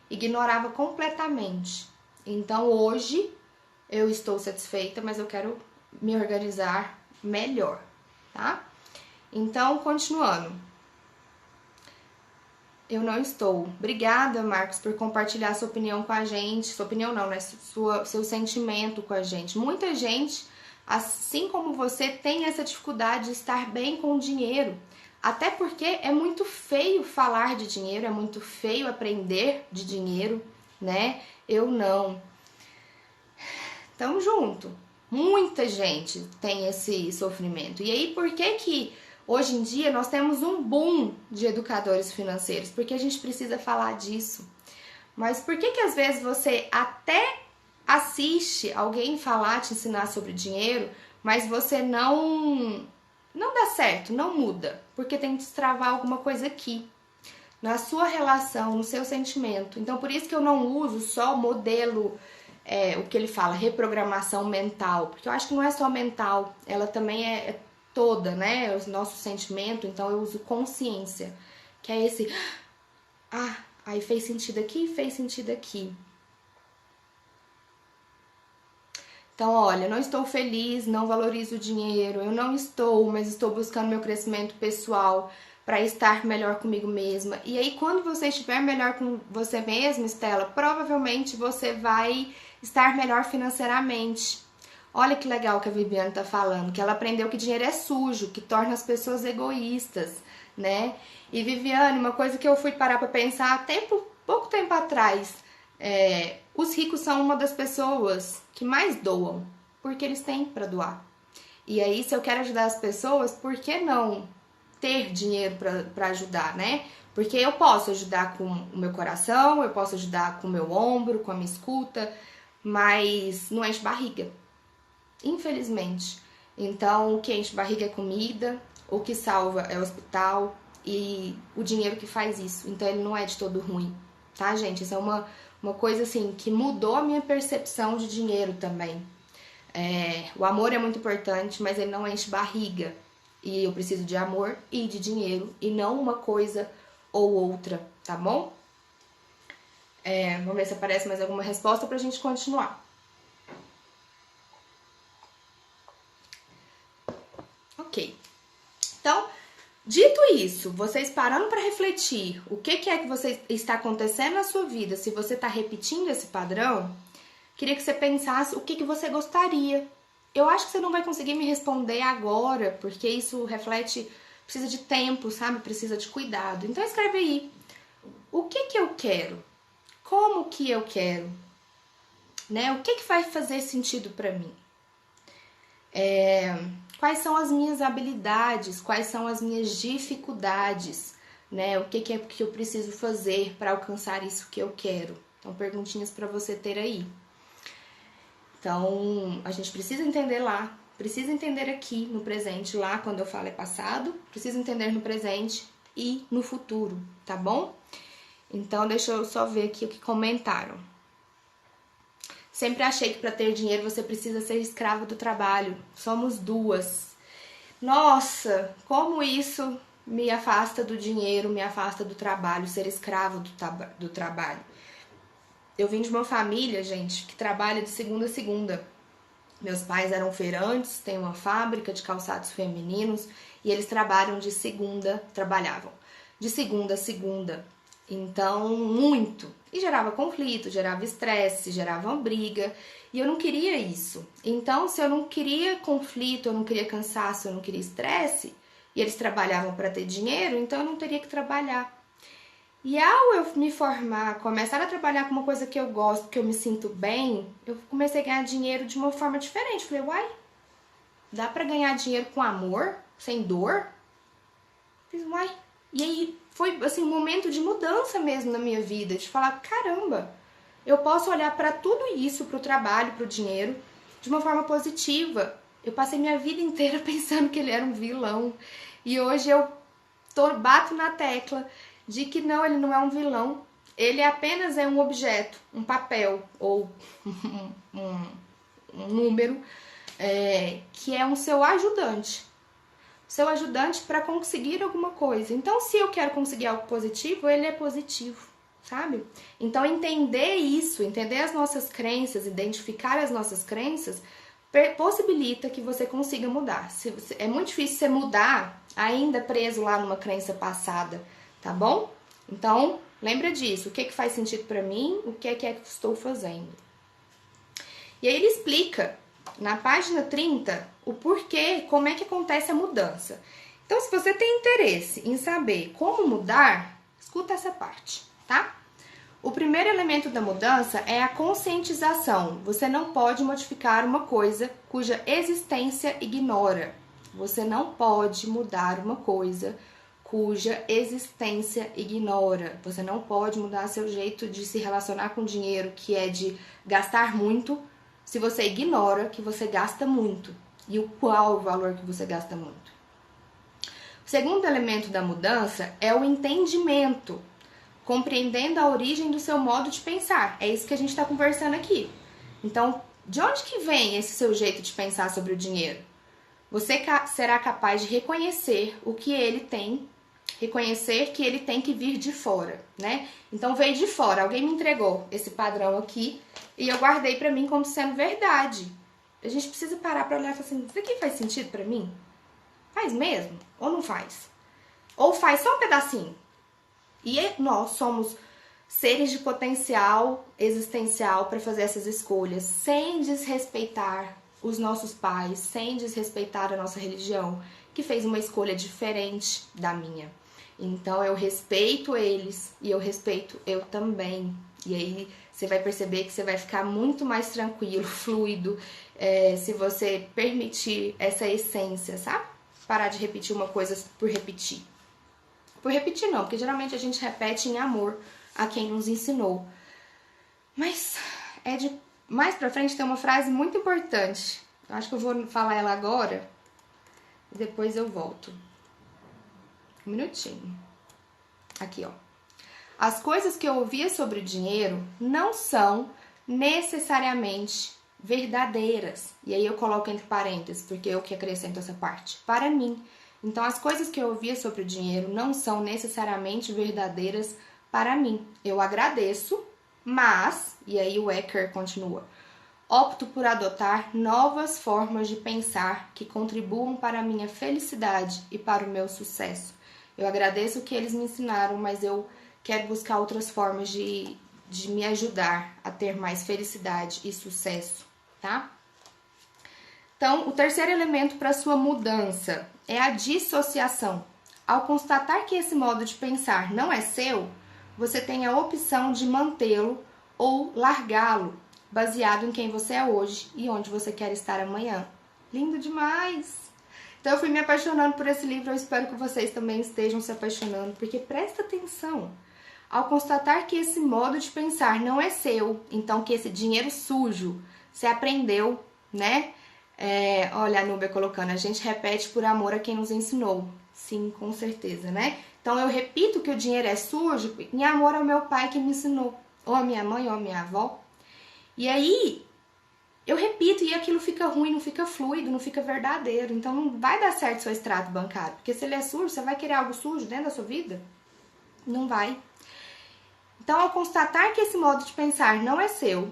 ignorava completamente. Então hoje eu estou satisfeita, mas eu quero me organizar melhor, tá? Então, continuando. Eu não estou. Obrigada, Marcos, por compartilhar sua opinião com a gente. Sua opinião não, né? Seu sentimento com a gente. Muita gente, assim como você, tem essa dificuldade de estar bem com o dinheiro. Até porque é muito feio falar de dinheiro, é muito feio aprender de dinheiro, né? Eu não. Tamo junto. Muita gente tem esse sofrimento. E aí, por que hoje em dia nós temos um boom de educadores financeiros? Porque a gente precisa falar disso. Mas por que às vezes você até assiste alguém falar, te ensinar sobre dinheiro, mas você não dá certo, não muda? Porque tem que destravar alguma coisa aqui, na sua relação, no seu sentimento. Então, por isso que eu não uso só o modelo, o que ele fala, reprogramação mental, porque eu acho que não é só mental, ela também é toda, né? O nosso sentimento. Então, eu uso consciência, que é esse, aí fez sentido aqui, fez sentido aqui. Então, olha, não estou feliz, não valorizo o dinheiro, eu não estou, mas estou buscando meu crescimento pessoal para estar melhor comigo mesma. E aí, quando você estiver melhor com você mesma, Estela, provavelmente você vai estar melhor financeiramente. Olha que legal que a Viviane tá falando, que ela aprendeu que dinheiro é sujo, que torna as pessoas egoístas, né? E Viviane, uma coisa que eu fui parar para pensar pouco tempo atrás, os ricos são uma das pessoas que mais doam, porque eles têm para doar. E aí, se eu quero ajudar as pessoas, por que não ter dinheiro para ajudar, né? Porque eu posso ajudar com o meu coração, eu posso ajudar com o meu ombro, com a minha escuta, mas não enche barriga, infelizmente. Então, o que enche barriga é comida, o que salva é o hospital e o dinheiro que faz isso. Então, ele não é de todo ruim, tá, gente? Isso é uma coisa, assim, que mudou a minha percepção de dinheiro também. O amor é muito importante, mas ele não enche barriga. E eu preciso de amor e de dinheiro, e não uma coisa ou outra, tá bom? Vamos ver se aparece mais alguma resposta pra gente continuar. Ok. Então, dito isso, vocês parando para refletir o que é que você está acontecendo na sua vida, se você está repetindo esse padrão, queria que você pensasse o que você gostaria. Eu acho que você não vai conseguir me responder agora, porque isso precisa de tempo, sabe? Precisa de cuidado. Então escreve aí. O que eu quero? Como que eu quero? Né? O que vai fazer sentido para mim? Quais são as minhas habilidades? Quais são as minhas dificuldades? Né? O que é que eu preciso fazer para alcançar isso que eu quero? Então, perguntinhas para você ter aí. Então, a gente precisa entender lá, precisa entender aqui no presente, lá quando eu falo é passado, precisa entender no presente e no futuro, tá bom? Então, deixa eu só ver aqui o que comentaram. Sempre achei que para ter dinheiro você precisa ser escravo do trabalho. Somos duas. Nossa, como isso me afasta do dinheiro, me afasta do trabalho, ser escravo do trabalho. Eu vim de uma família, gente, que trabalha de segunda a segunda. Meus pais eram feirantes, têm uma fábrica de calçados femininos e eles trabalhavam de segunda a segunda. Então, muito. E gerava conflito, gerava estresse, gerava briga. E eu não queria isso. Então, se eu não queria conflito, eu não queria cansaço, eu não queria estresse, e eles trabalhavam para ter dinheiro, então eu não teria que trabalhar. E ao eu me formar, começar a trabalhar com uma coisa que eu gosto, que eu me sinto bem, eu comecei a ganhar dinheiro de uma forma diferente. Falei, uai, dá pra ganhar dinheiro com amor, sem dor? Fiz, uai. E aí foi assim um momento de mudança mesmo na minha vida, de falar, caramba, eu posso olhar pra tudo isso, pro trabalho, pro dinheiro, de uma forma positiva. Eu passei minha vida inteira pensando que ele era um vilão. E hoje eu bato na tecla de que não, ele não é um vilão, ele apenas é um objeto, um papel ou um número que é um seu ajudante. Seu ajudante para conseguir alguma coisa. Então, se eu quero conseguir algo positivo, ele é positivo, sabe? Então, entender isso, entender as nossas crenças, identificar as nossas crenças, possibilita que você consiga mudar. É muito difícil você mudar ainda preso lá numa crença passada, tá bom? Então, lembra disso. O que faz sentido para mim? O que é que eu estou fazendo? E aí ele explica, na página 30, o porquê, como é que acontece a mudança. Então, se você tem interesse em saber como mudar, escuta essa parte, tá? O primeiro elemento da mudança é a conscientização. Você não pode modificar uma coisa cuja existência ignora. Você não pode mudar uma coisa cuja existência ignora. Você não pode mudar seu jeito de se relacionar com dinheiro, que é de gastar muito, se você ignora que você gasta muito e qual o valor que você gasta muito. O segundo elemento da mudança é o entendimento, compreendendo a origem do seu modo de pensar. É isso que a gente está conversando aqui. Então, de onde que vem esse seu jeito de pensar sobre o dinheiro? Você será capaz de reconhecer o que ele tem, reconhecer que ele tem que vir de fora, né? Então veio de fora, alguém me entregou esse padrão aqui e eu guardei pra mim como sendo verdade. A gente precisa parar pra olhar e falar assim, isso aqui faz sentido pra mim? Faz mesmo? Ou não faz? Ou faz só um pedacinho? E nós somos seres de potencial existencial para fazer essas escolhas, sem desrespeitar os nossos pais, sem desrespeitar a nossa religião, que fez uma escolha diferente da minha. Então eu respeito eles e eu respeito eu também. E aí você vai perceber que você vai ficar muito mais tranquilo, fluido, se você permitir essa essência, sabe? Parar de repetir uma coisa por repetir. Por repetir não, porque geralmente a gente repete em amor a quem nos ensinou. Mas mais pra frente tem uma frase muito importante. Eu acho que eu vou falar ela agora e depois eu volto. Um minutinho. Aqui, ó. As coisas que eu ouvia sobre o dinheiro não são necessariamente verdadeiras. E aí eu coloco entre parênteses, porque eu que acrescento essa parte. Para mim. Então, as coisas que eu ouvia sobre o dinheiro não são necessariamente verdadeiras para mim. Eu agradeço, mas, e aí o Ecker continua, opto por adotar novas formas de pensar que contribuam para a minha felicidade e para o meu sucesso. Eu agradeço o que eles me ensinaram, mas eu quero buscar outras formas de me ajudar a ter mais felicidade e sucesso, tá? Então, o terceiro elemento para sua mudança é a dissociação. Ao constatar que esse modo de pensar não é seu, você tem a opção de mantê-lo ou largá-lo, baseado em quem você é hoje e onde você quer estar amanhã. Lindo demais! Então, eu fui me apaixonando por esse livro, eu espero que vocês também estejam se apaixonando, porque presta atenção. Ao constatar que esse modo de pensar não é seu, então que esse dinheiro sujo, você aprendeu, né? Olha a Núbia colocando, a gente repete por amor a quem nos ensinou. Sim, com certeza, né? Então eu repito que o dinheiro é sujo em amor ao meu pai que me ensinou, ou a minha mãe, ou a minha avó. E aí eu repito e aquilo fica ruim, não fica fluido, não fica verdadeiro. Então não vai dar certo o seu extrato bancário, porque se ele é sujo, você vai querer algo sujo dentro da sua vida? Não vai. Então, ao constatar que esse modo de pensar não é seu,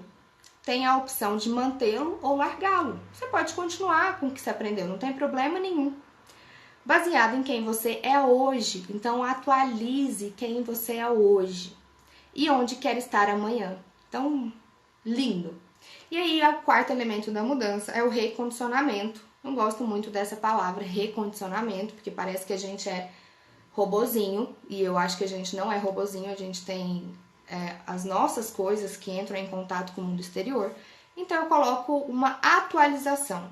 tem a opção de mantê-lo ou largá-lo. Você pode continuar com o que você aprendeu, não tem problema nenhum. Baseado em quem você é hoje, então atualize quem você é hoje e onde quer estar amanhã. Então, lindo. E aí, o quarto elemento da mudança é o recondicionamento. Não gosto muito dessa palavra, recondicionamento, porque parece que a gente é robozinho, e eu acho que a gente não é robozinho, a gente tem as nossas coisas que entram em contato com o mundo exterior. Então eu coloco uma atualização,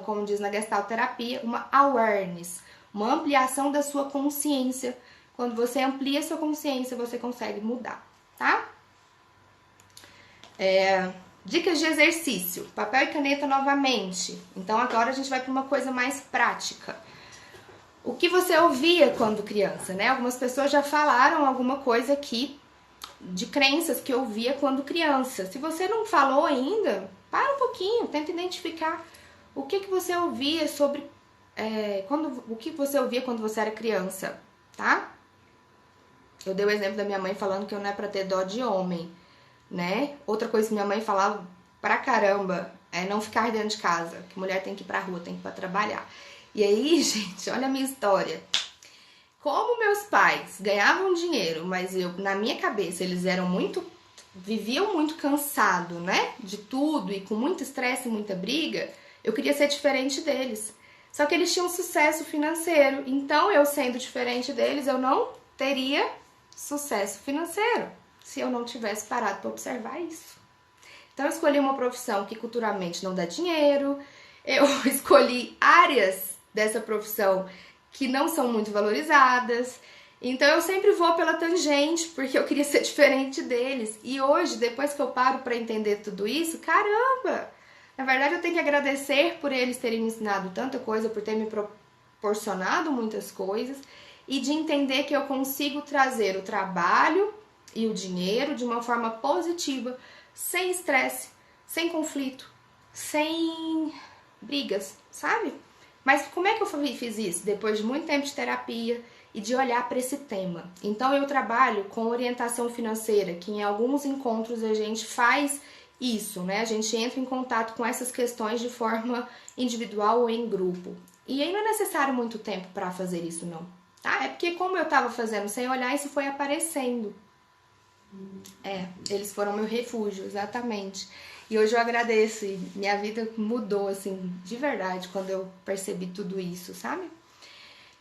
como diz na Gestalt terapia, uma awareness, uma ampliação da sua consciência. Quando você amplia a sua consciência, você consegue mudar, tá? Dicas de exercício, papel e caneta novamente. Então agora a gente vai para uma coisa mais prática. O papel e caneta, ele é uma ferramenta muito útil, mas ele pode ser O que você ouvia quando criança, né? Algumas pessoas já falaram alguma coisa aqui de crenças que eu ouvia quando criança. Se você não falou ainda, para um pouquinho, tenta identificar o que você ouvia sobre o que você ouvia quando você era criança, tá? Eu dei o exemplo da minha mãe falando que eu não é pra ter dó de homem, né? Outra coisa que minha mãe falava pra caramba é não ficar dentro de casa, que mulher tem que ir pra rua, tem que ir pra trabalhar. E aí, gente, olha a minha história. Como meus pais ganhavam dinheiro, mas na minha cabeça, eles viviam muito cansado, né? De tudo e com muito estresse e muita briga, eu queria ser diferente deles. Só que eles tinham sucesso financeiro, então eu sendo diferente deles, eu não teria sucesso financeiro se eu não tivesse parado para observar isso. Então eu escolhi uma profissão que culturalmente não dá dinheiro, eu escolhi áreas dessa profissão que não são muito valorizadas. Então eu sempre vou pela tangente, porque eu queria ser diferente deles. E hoje, depois que eu paro para entender tudo isso, caramba! Na verdade, eu tenho que agradecer por eles terem me ensinado tanta coisa, por ter me proporcionado muitas coisas, e de entender que eu consigo trazer o trabalho e o dinheiro de uma forma positiva, sem estresse, sem conflito, sem brigas, sabe? Mas como é que eu fiz isso? Depois de muito tempo de terapia e de olhar para esse tema. Então eu trabalho com orientação financeira, que em alguns encontros a gente faz isso, né? A gente entra em contato com essas questões de forma individual ou em grupo. E aí não é necessário muito tempo para fazer isso, não. Tá? É porque como eu estava fazendo sem olhar, isso foi aparecendo. Eles foram meu refúgio, exatamente. E hoje eu agradeço e minha vida mudou, assim, de verdade, quando eu percebi tudo isso, sabe?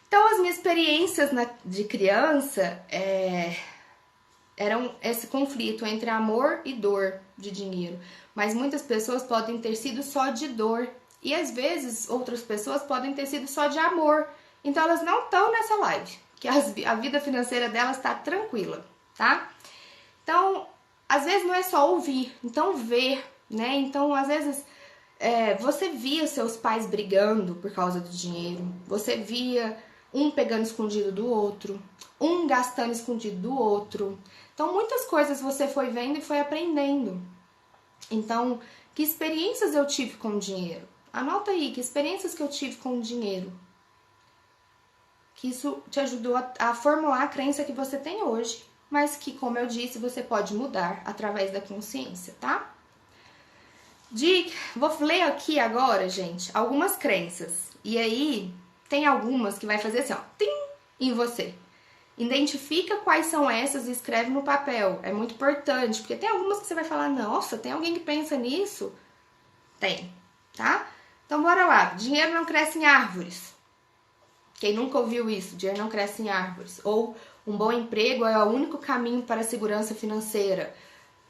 Então, as minhas experiências de criança eram esse conflito entre amor e dor de dinheiro. Mas muitas pessoas podem ter sido só de dor. E às vezes, outras pessoas podem ter sido só de amor. Então, elas não estão nessa live, que a vida financeira delas está tranquila, tá? Então, às vezes não é só ouvir, então ver, né? Então, às vezes, você via seus pais brigando por causa do dinheiro, você via um pegando escondido do outro, um gastando escondido do outro. Então, muitas coisas você foi vendo e foi aprendendo. Então, que experiências eu tive com o dinheiro? Anota aí, que experiências que eu tive com o dinheiro? Que isso te ajudou a formular a crença que você tem hoje, mas que, como eu disse, você pode mudar através da consciência, tá? Vou ler aqui agora, gente, algumas crenças. E aí, tem algumas que vai fazer assim, ó, tim, em você. Identifica quais são essas e escreve no papel. É muito importante, porque tem algumas que você vai falar, nossa, tem alguém que pensa nisso? Tem, tá? Então, bora lá. Dinheiro não cresce em árvores. Quem nunca ouviu isso? Dinheiro não cresce em árvores. Ou um bom emprego é o único caminho para a segurança financeira.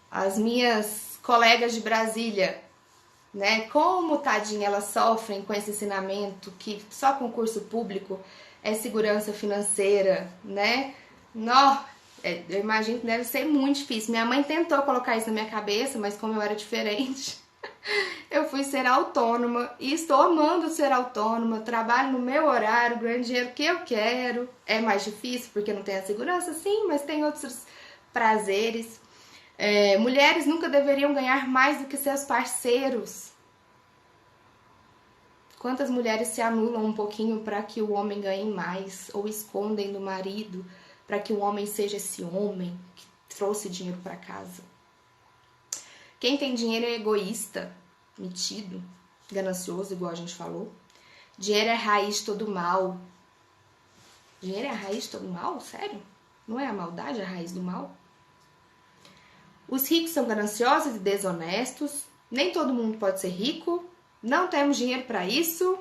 As minhas colegas de Brasília, né? Como, tadinha, elas sofrem com esse ensinamento que só concurso público é segurança financeira, né? Eu imagino que deve ser muito difícil. Minha mãe tentou colocar isso na minha cabeça, mas como eu era diferente, eu fui ser autônoma e estou amando ser autônoma. Trabalho no meu horário, ganho dinheiro que eu quero. É mais difícil porque não tem a segurança, sim, mas tem outros prazeres. Mulheres nunca deveriam ganhar mais do que seus parceiros. Quantas mulheres se anulam um pouquinho para que o homem ganhe mais, ou escondem do marido para que o homem seja esse homem que trouxe dinheiro para casa? Quem tem dinheiro é egoísta, metido, ganancioso, igual a gente falou. Dinheiro é a raiz de todo mal. Dinheiro é a raiz de todo mal? Sério? Não é a maldade a raiz do mal? Os ricos são gananciosos e desonestos. Nem todo mundo pode ser rico. Não temos dinheiro para isso.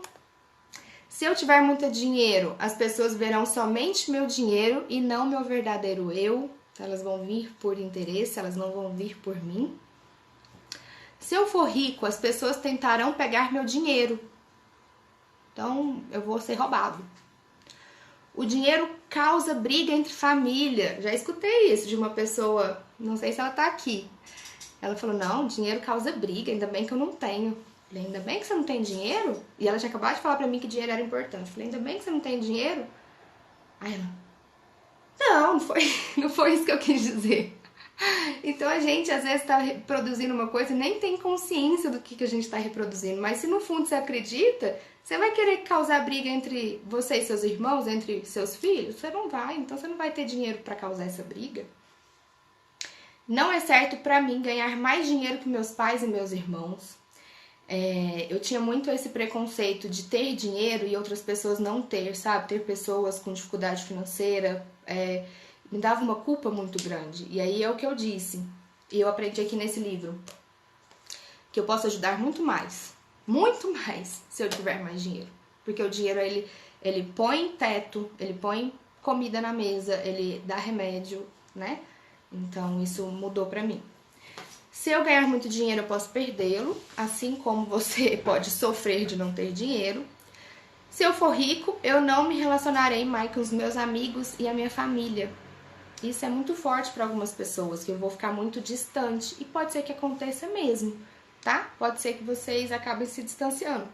Se eu tiver muito dinheiro, as pessoas verão somente meu dinheiro e não meu verdadeiro eu. Elas vão vir por interesse, elas não vão vir por mim. Se eu for rico, as pessoas tentarão pegar meu dinheiro. Então, eu vou ser roubado. O dinheiro causa briga entre família. Já escutei isso de uma pessoa, não sei se ela tá aqui. Ela falou, não, dinheiro causa briga, ainda bem que eu não tenho. Falei, ainda bem que você não tem dinheiro? E ela tinha acabado de falar pra mim que dinheiro era importante. Falei, ainda bem que você não tem dinheiro? Aí ela, não, não foi, não foi isso que eu quis dizer. Então a gente às vezes está reproduzindo uma coisa e nem tem consciência do que a gente está reproduzindo. Mas se no fundo você acredita, você vai querer causar briga entre você e seus irmãos, entre seus filhos? Você não vai, então você não vai ter dinheiro para causar essa briga. Não é certo para mim ganhar mais dinheiro que meus pais e meus irmãos. Eu tinha muito esse preconceito de ter dinheiro e outras pessoas não ter, sabe? Ter pessoas com dificuldade financeira, me dava uma culpa muito grande. E aí é o que eu disse, e eu aprendi aqui nesse livro, que eu posso ajudar muito mais, se eu tiver mais dinheiro. Porque o dinheiro, ele põe teto, ele põe comida na mesa, ele dá remédio, né? Então isso mudou pra mim. Se eu ganhar muito dinheiro, eu posso perdê-lo, assim como você pode sofrer de não ter dinheiro. Se eu for rico, eu não me relacionarei mais com os meus amigos e a minha família. Isso é muito forte para algumas pessoas, que eu vou ficar muito distante. E pode ser que aconteça mesmo, tá? Pode ser que vocês acabem se distanciando.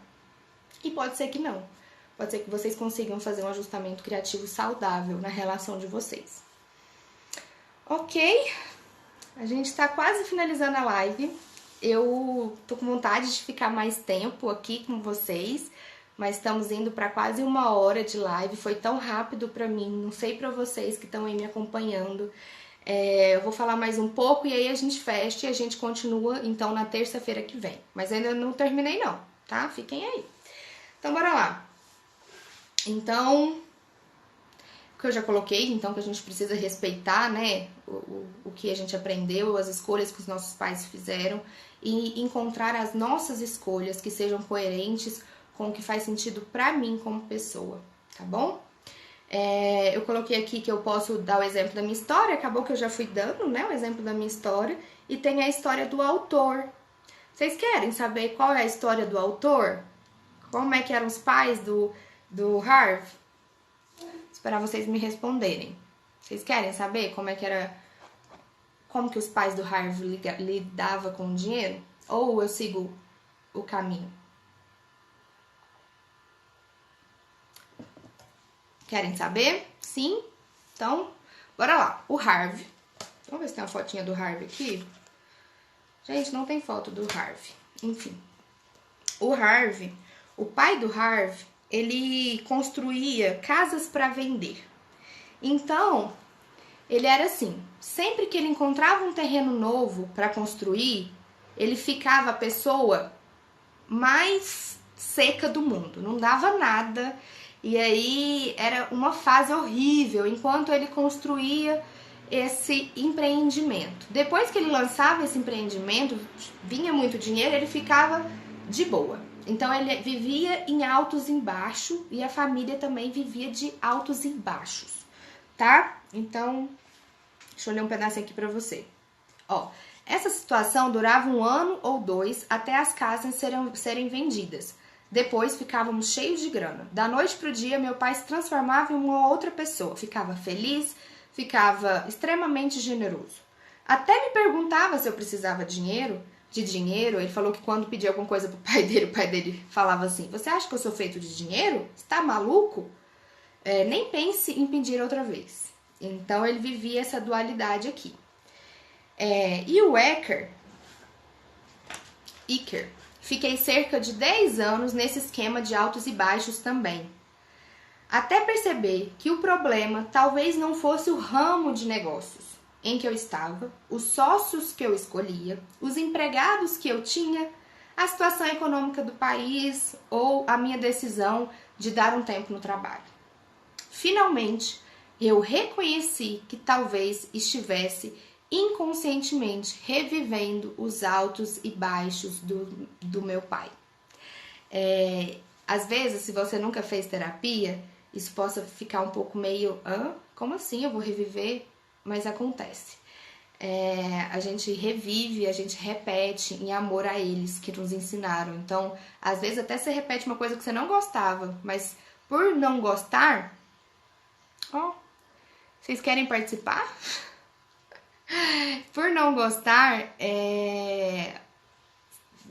E pode ser que não. Pode ser que vocês consigam fazer um ajustamento criativo saudável na relação de vocês. Ok? A gente tá quase finalizando a live. Eu tô com vontade de ficar mais tempo aqui com vocês, mas estamos indo para quase 1 hora de live. Foi tão rápido para mim, não sei para vocês que estão aí me acompanhando. Eu vou falar mais um pouco e aí a gente fecha e a gente continua então na terça-feira que vem. Mas ainda não terminei não, tá? Fiquem aí. Então bora lá. Então, que eu já coloquei, então, que a gente precisa respeitar, né, o que a gente aprendeu, as escolhas que os nossos pais fizeram e encontrar as nossas escolhas que sejam coerentes com o que faz sentido pra mim como pessoa, tá bom? Eu coloquei aqui que eu posso dar o exemplo da minha história, acabou que eu já fui dando, né, o exemplo da minha história, e tem a história do autor. Vocês querem saber qual é a história do autor? Como é que eram os pais do Harvey? Esperar vocês me responderem. Vocês querem saber como é que era, como que os pais do Harvey lidavam com o dinheiro? Ou eu sigo o caminho? Querem saber? Sim? Então, bora lá. O Harvey. Vamos ver se tem uma fotinha do Harvey aqui. Gente, não tem foto do Harvey. Enfim. O Harvey, o pai do Harvey, ele construía casas para vender. Então, ele era assim, sempre que ele encontrava um terreno novo para construir, ele ficava a pessoa mais seca do mundo, não dava nada. E aí era uma fase horrível enquanto ele construía esse empreendimento. Depois que ele lançava esse empreendimento, vinha muito dinheiro, ele ficava de boa. Então ele vivia em altos e baixos e a família também vivia de altos e baixos, tá? Então, deixa eu ler um pedacinho aqui pra você. Ó, essa situação durava 1 ano ou 2 até as casas serem vendidas. Depois ficávamos cheios de grana. Da noite pro dia, meu pai se transformava em uma outra pessoa. Ficava feliz, ficava extremamente generoso. Até me perguntava se eu precisava de dinheiro. Ele falou que quando pedia alguma coisa pro pai dele, o pai dele falava assim: você acha que eu sou feito de dinheiro? Você tá maluco? Nem pense em pedir outra vez. Então ele vivia essa dualidade aqui. E o Iker, fiquei cerca de 10 anos nesse esquema de altos e baixos também. Até perceber que o problema talvez não fosse o ramo de negócios em que eu estava, os sócios que eu escolhia, os empregados que eu tinha, a situação econômica do país ou a minha decisão de dar um tempo no trabalho. Finalmente, eu reconheci que talvez estivesse inconscientemente revivendo os altos e baixos do meu pai. Às vezes, se você nunca fez terapia, isso possa ficar um pouco meio, como assim eu vou reviver? Mas acontece. A gente revive, a gente repete em amor a eles que nos ensinaram. Então, às vezes até você repete uma coisa que você não gostava, mas por não gostar, vocês querem participar? Por não gostar,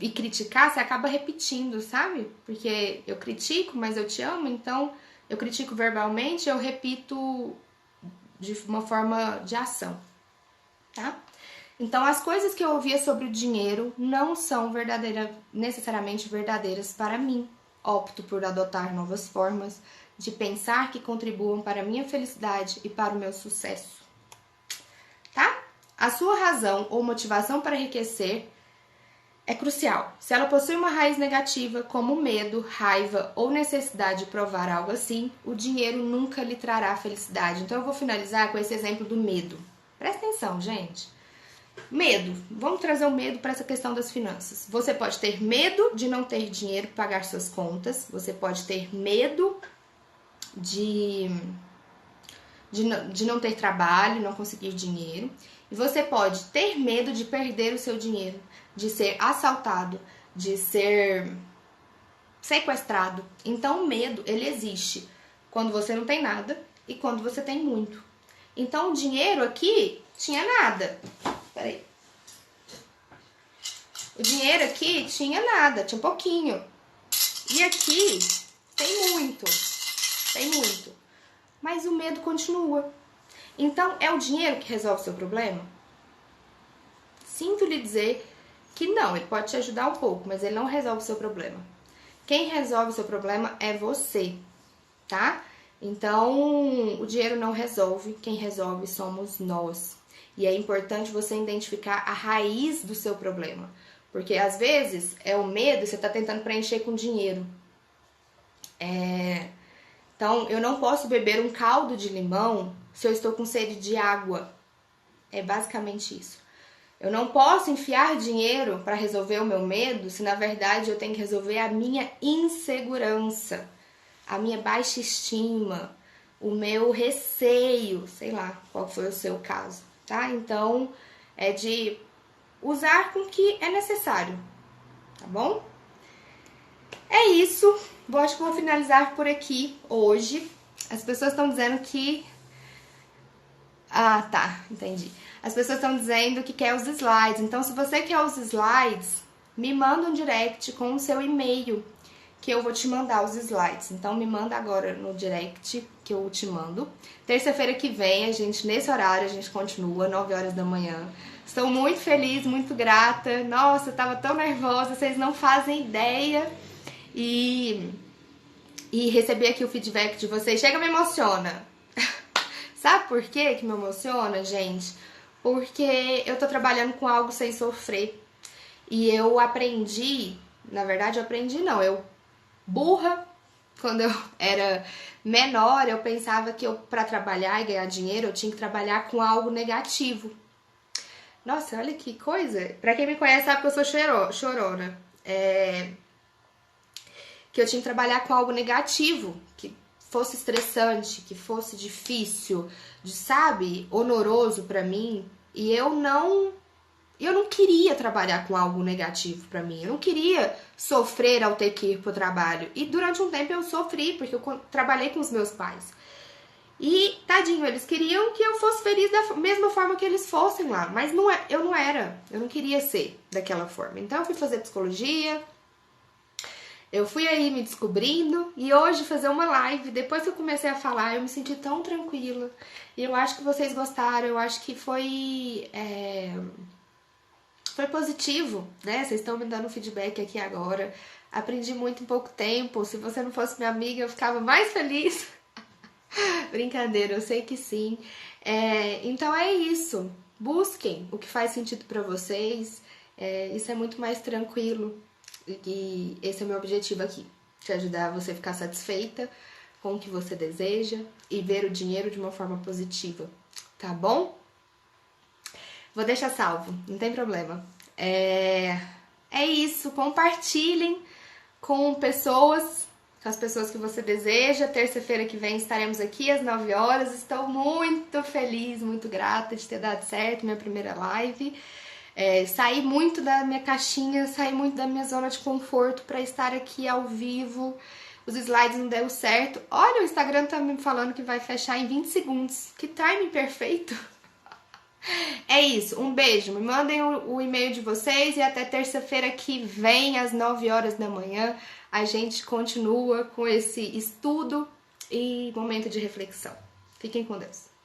e criticar, você acaba repetindo, sabe? Porque eu critico, mas eu te amo, então eu critico verbalmente, eu repito de uma forma de ação, tá? Então, as coisas que eu ouvia sobre o dinheiro não são necessariamente verdadeiras para mim. Opto por adotar novas formas de pensar que contribuam para a minha felicidade e para o meu sucesso, tá? A sua razão ou motivação para enriquecer é crucial. Se ela possui uma raiz negativa, como medo, raiva ou necessidade de provar algo assim, o dinheiro nunca lhe trará felicidade. Então, eu vou finalizar com esse exemplo do medo. Presta atenção, gente. Medo. Vamos trazer o medo para essa questão das finanças. Você pode ter medo de não ter dinheiro para pagar suas contas. Você pode ter medo de não ter trabalho, não conseguir dinheiro. E você pode ter medo de perder o seu dinheiro, de ser assaltado, de ser sequestrado. Então, o medo, ele existe quando você não tem nada e quando você tem muito. Então, o dinheiro aqui tinha nada. Peraí. O dinheiro aqui tinha nada, tinha pouquinho. E aqui tem muito. Tem muito. Mas o medo continua. Então, é o dinheiro que resolve o seu problema? Sinto lhe dizer que não, ele pode te ajudar um pouco, mas ele não resolve o seu problema. Quem resolve o seu problema é você, tá? Então, o dinheiro não resolve, quem resolve somos nós. E é importante você identificar a raiz do seu problema. Porque, às vezes, é o medo e você tá tentando preencher com dinheiro. Então, eu não posso beber um caldo de limão se eu estou com sede de água. É basicamente isso. Eu não posso enfiar dinheiro para resolver o meu medo se, na verdade, eu tenho que resolver a minha insegurança, a minha baixa estima, o meu receio, sei lá qual foi o seu caso, tá? Então, é de usar com o que é necessário, tá bom? É isso. Acho que vou finalizar por aqui hoje. As pessoas estão dizendo que... Ah, tá, entendi. As pessoas estão dizendo que quer os slides. Então, se você quer os slides, me manda um direct com o seu e-mail, que eu vou te mandar os slides. Então, me manda agora no direct, que eu te mando. Terça-feira que vem, nesse horário, a gente continua, 9 horas da manhã. Estou muito feliz, muito grata. Nossa, eu tava tão nervosa, vocês não fazem ideia. E receber aqui o feedback de vocês chega, me emociona. Sabe por quê que me emociona, gente? Porque eu tô trabalhando com algo sem sofrer. E eu aprendi, na verdade eu aprendi não, eu burra, quando eu era menor, eu pensava que pra trabalhar e ganhar dinheiro, eu tinha que trabalhar com algo negativo. Nossa, olha que coisa. Pra quem me conhece sabe que eu sou chorona. Que eu tinha que trabalhar com algo negativo, que fosse estressante, que fosse difícil, sabe, onoroso pra mim. E eu não queria trabalhar com algo negativo pra mim. Eu não queria sofrer ao ter que ir pro trabalho. E durante um tempo eu sofri, porque eu trabalhei com os meus pais. E, tadinho, eles queriam que eu fosse feliz da mesma forma que eles fossem lá. Mas eu não era. Eu não queria ser daquela forma. Então eu fui fazer psicologia. Eu fui aí me descobrindo e hoje fazer uma live, depois que eu comecei a falar, eu me senti tão tranquila. E eu acho que vocês gostaram, eu acho que foi positivo, né? Vocês estão me dando feedback aqui agora. Aprendi muito em pouco tempo. Se você não fosse minha amiga, eu ficava mais feliz. Brincadeira, eu sei que sim. Então é isso. Busquem o que faz sentido pra vocês. Isso é muito mais tranquilo. E esse é o meu objetivo aqui, te ajudar a você ficar satisfeita com o que você deseja e ver o dinheiro de uma forma positiva, tá bom? Vou deixar salvo, não tem problema. É isso, compartilhem com as pessoas que você deseja. Terça-feira que vem estaremos aqui às 9 horas. Estou muito feliz, muito grata de ter dado certo minha primeira live. Saí muito da minha caixinha, saí muito da minha zona de conforto para estar aqui ao vivo. Os slides não deram certo. Olha, o Instagram tá me falando que vai fechar em 20 segundos. Que timing perfeito! É isso, um beijo. Me mandem o e-mail de vocês e até terça-feira que vem, às 9 horas da manhã, a gente continua com esse estudo e momento de reflexão. Fiquem com Deus.